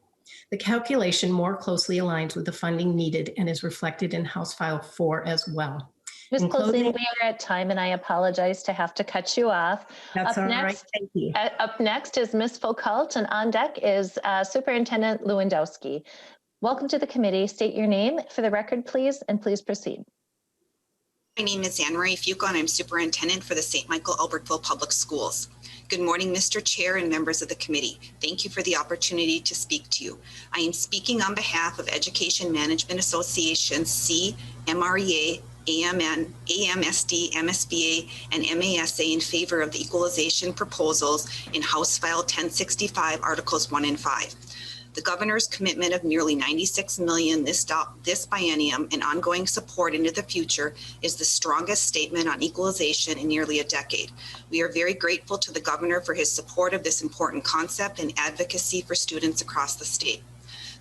The calculation more closely aligns with the funding needed and is reflected in House File 4 as well. Ms. In Posey, closing, we are at time and I apologize to have to cut you off. that's all right. Thank you. Up next is Ms. Foucault, and on deck is Superintendent Lewandowski. Welcome to the committee. State your name for the record, please, and please proceed. My name is Anne Marie Fuqua, and I'm Superintendent for the St. Michael Albertville Public Schools. Good morning, Mr. Chair and members of the committee. Thank you for the opportunity to speak to you. I am speaking on behalf of Education Management Association, C, MREA, AMN, AMSD, MSBA, and MASA in favor of the equalization proposals in House File 1065, Articles 1 and 5. The governor's commitment of nearly $96 million this biennium and ongoing support into the future is the strongest statement on equalization in nearly a decade. We are very grateful to the governor for his support of this important concept and advocacy for students across the state.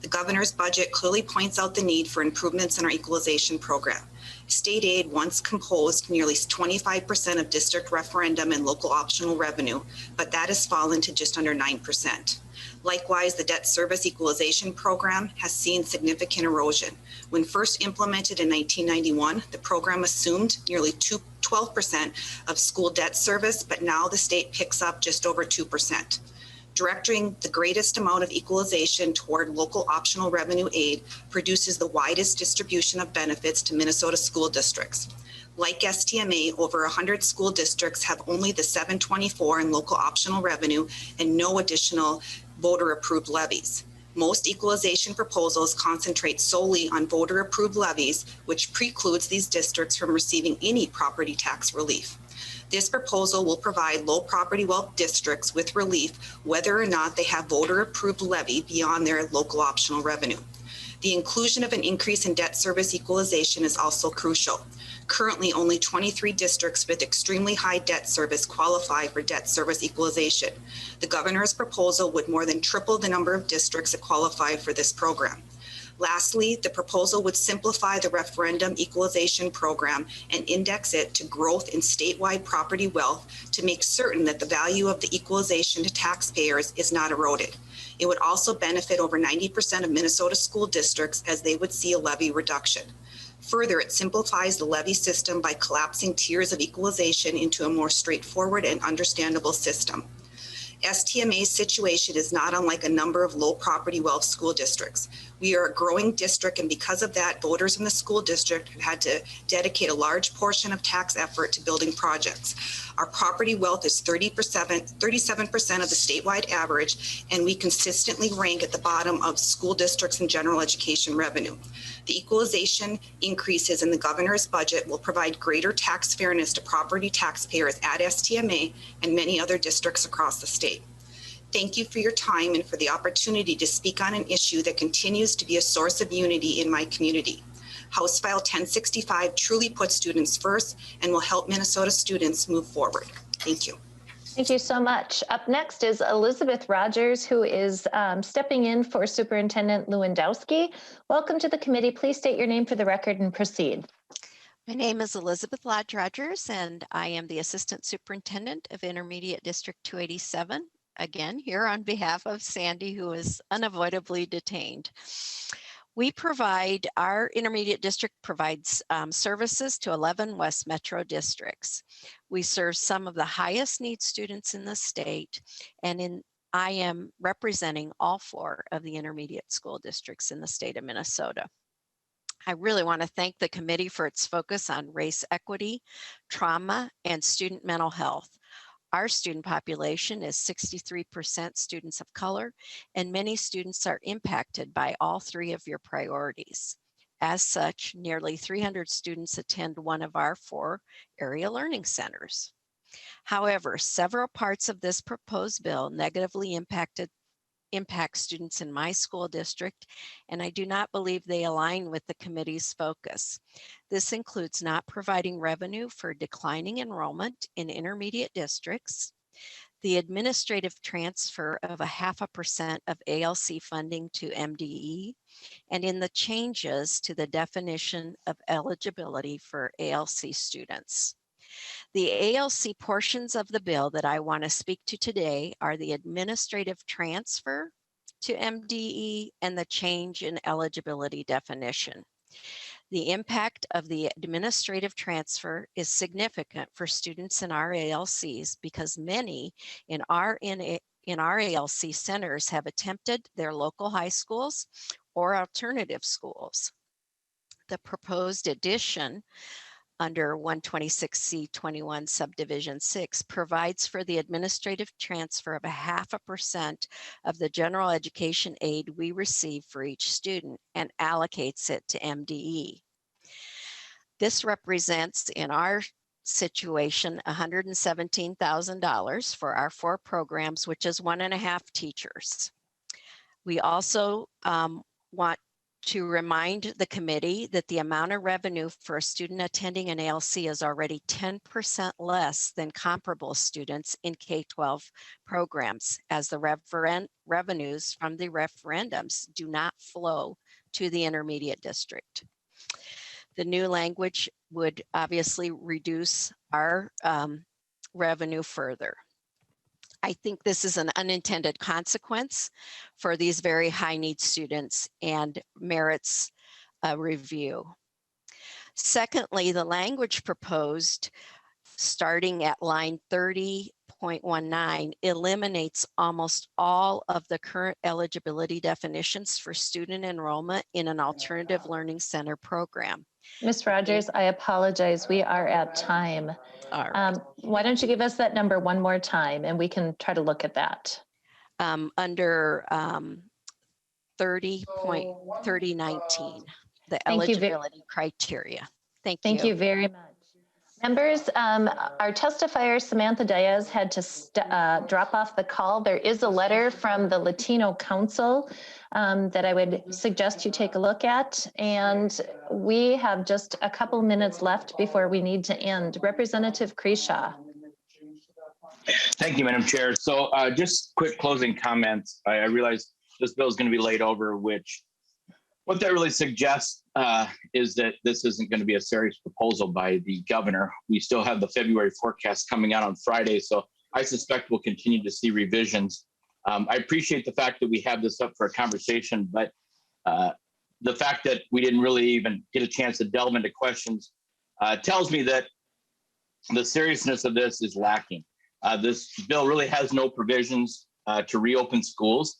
The governor's budget clearly points out the need for improvements in our equalization program. State aid once composed nearly 25% of district referendum and local optional revenue, but that has fallen to just under 9%. Likewise, the debt service equalization program has seen significant erosion. When first implemented in 1991, the program assumed nearly 12% of school debt service, but now the state picks up just over 2%. Directing the greatest amount of equalization toward local optional revenue aid produces the widest distribution of benefits to Minnesota school districts. Like STMA, over 100 school districts have only the 724 in local optional revenue and no additional voter-approved levies. Most equalization proposals concentrate solely on voter-approved levies, which precludes these districts from receiving any property tax relief. This proposal will provide low property wealth districts with relief whether or not they have voter-approved levy beyond their local optional revenue. The inclusion of an increase in debt service equalization is also crucial. Currently, only 23 districts with extremely high debt service qualify for debt service equalization. The governor's proposal would more than triple the number of districts that qualify for this program. Lastly, the proposal would simplify the referendum equalization program and index it to growth in statewide property wealth to make certain that the value of the equalization to taxpayers is not eroded. It would also benefit over 90% of Minnesota school districts as they would see a levy reduction. Further, it simplifies the levy system by collapsing tiers of equalization into a more straightforward and understandable system. STMA's situation is not unlike a number of low property wealth school districts. We are a growing district, and because of that, voters in the school district have had to dedicate a large portion of tax effort to building projects. Our property wealth is 37% of the statewide average, and we consistently rank at the bottom of school districts and general education revenue. The equalization increases in the governor's budget will provide greater tax fairness to property taxpayers at STMA and many other districts across the state. Thank you for your time and for the opportunity to speak on an issue that continues to be a source of unity in my community. House File 1065 truly puts students first and will help Minnesota students move forward. Thank you. Thank you so much. Up next is Elizabeth Rogers, who is stepping in for Superintendent Lewandowski. Welcome to the committee. Please state your name for the record and proceed. My name is Elizabeth Lodge Rogers, and I am the Assistant Superintendent of Intermediate District 287. Again, here on behalf of Sandy, who is unavoidably detained. Our intermediate district provides services to 11 West Metro districts. We serve some of the highest need students in the state, and I am representing all 4 of the intermediate school districts in the state of Minnesota. I really want to thank the committee for its focus on race equity, trauma, and student mental health. Our student population is 63% students of color, and many students are impacted by all 3 of your priorities. As such, nearly 300 students attend one of our 4 area learning centers. However, several parts of this proposed bill negatively impact students in my school district, and I do not believe they align with the committee's focus. This includes not providing revenue for declining enrollment in intermediate districts, the administrative transfer of 0.5% of ALC funding to MDE, and in the changes to the definition of eligibility for ALC students. The ALC portions of the bill that I want to speak to today are the administrative transfer to MDE and the change in eligibility definition. The impact of the administrative transfer is significant for students in our ALCs because many in our ALC centers have attempted their local high schools or alternative schools. The proposed addition under 126C21 subdivision 6 provides for the administrative transfer of 0.5% of the general education aid we receive for each student and allocates it to MDE. This represents in our situation $117,000 for our 4 programs, which is 1.5 teachers. We also want to remind the committee that the amount of revenue for a student attending an ALC is already 10% less than comparable students in K-12 programs, as the revenues from the referendums do not flow to the intermediate district. The new language would obviously reduce our revenue further. I think this is an unintended consequence for these very high need students and merits a review. Secondly, the language proposed starting at line 30.19 eliminates almost all of the current eligibility definitions for student enrollment in an alternative learning center program. Ms. Rogers, I apologize. We are at time. All right. Why don't you give us that number one more time and we can try to look at that. Under 30.3019, the eligibility criteria. Thank you. Thank you very much. Members, our testifier, Samantha Diaz, had to drop off the call. There is a letter from the Latino Council that I would suggest you take a look at. And we have just a couple minutes left before we need to end. Representative Creshaw. Thank you, Madam Chair. So just quick closing comments. I realize this bill is going to be laid over, which what that really suggests is that this isn't going to be a serious proposal by the governor. We still have the February forecast coming out on Friday, so I suspect we'll continue to see revisions. I appreciate the fact that we have this up for a conversation, but the fact that we didn't really even get a chance to delve into questions tells me that the seriousness of this is lacking. This bill really has no provisions to reopen schools,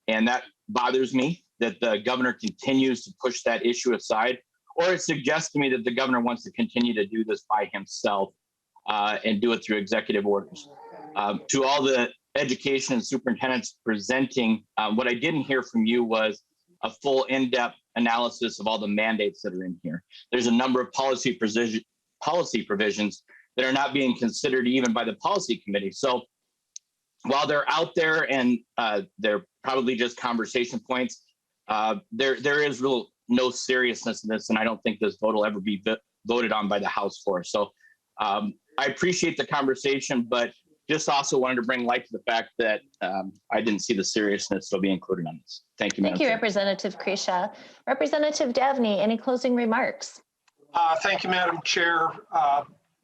and that bothers me, that the governor continues to push that issue aside, or it suggests to me that the governor wants to continue to do this by himself and do it through executive orders. To all the education and superintendents presenting, what I didn't hear from you was a full in-depth analysis of all the mandates that are in here. There's a number of policy provisions that are not being considered even by the policy committee. So while they're out there and they're probably just conversation points, there is no seriousness in this, and I don't think this vote will ever be voted on by the House floor. So I appreciate the conversation, but just also wanted to bring light to the fact that I didn't see the seriousness to be included on this. Thank you, Madam Chair. Representative Creshaw. Representative Davnie, any closing remarks? Thank you, Madam Chair.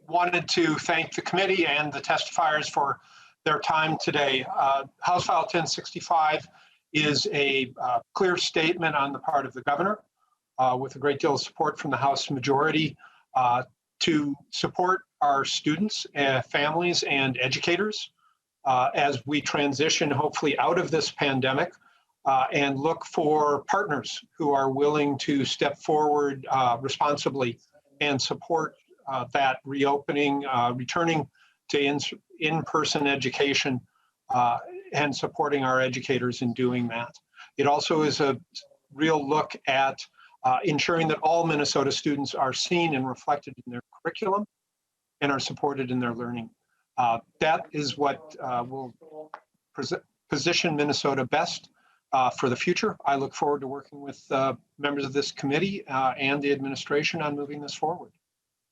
Wanted to thank the committee and the testifiers for their time today. House File 1065 is a clear statement on the part of the governor with a great deal of support from the House majority to support our students, families, and educators as we transition hopefully out of this pandemic and look for partners who are willing to step forward responsibly and support that reopening, returning to in-person education and supporting our educators in doing that. It also is a real look at ensuring that all Minnesota students are seen and reflected in their curriculum and are supported in their learning. That is what will position Minnesota best for the future. I look forward to working with members of this committee and the administration on moving this forward.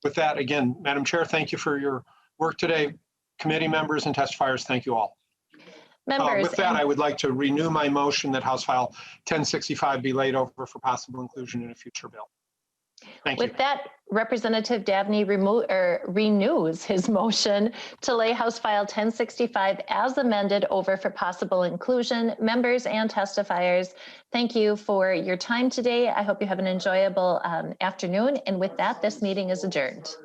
With that, again, Madam Chair, thank you for your work today. Committee members and testifiers, thank you all. With that, I would like to renew my motion that House File 1065 be laid over for possible inclusion in a future bill. Thank With you. that, Representative Davnie renews his motion to lay House File 1065 as amended over for possible inclusion. Members and testifiers, thank you for your time today. I hope you have an enjoyable afternoon. And with that, this meeting is adjourned.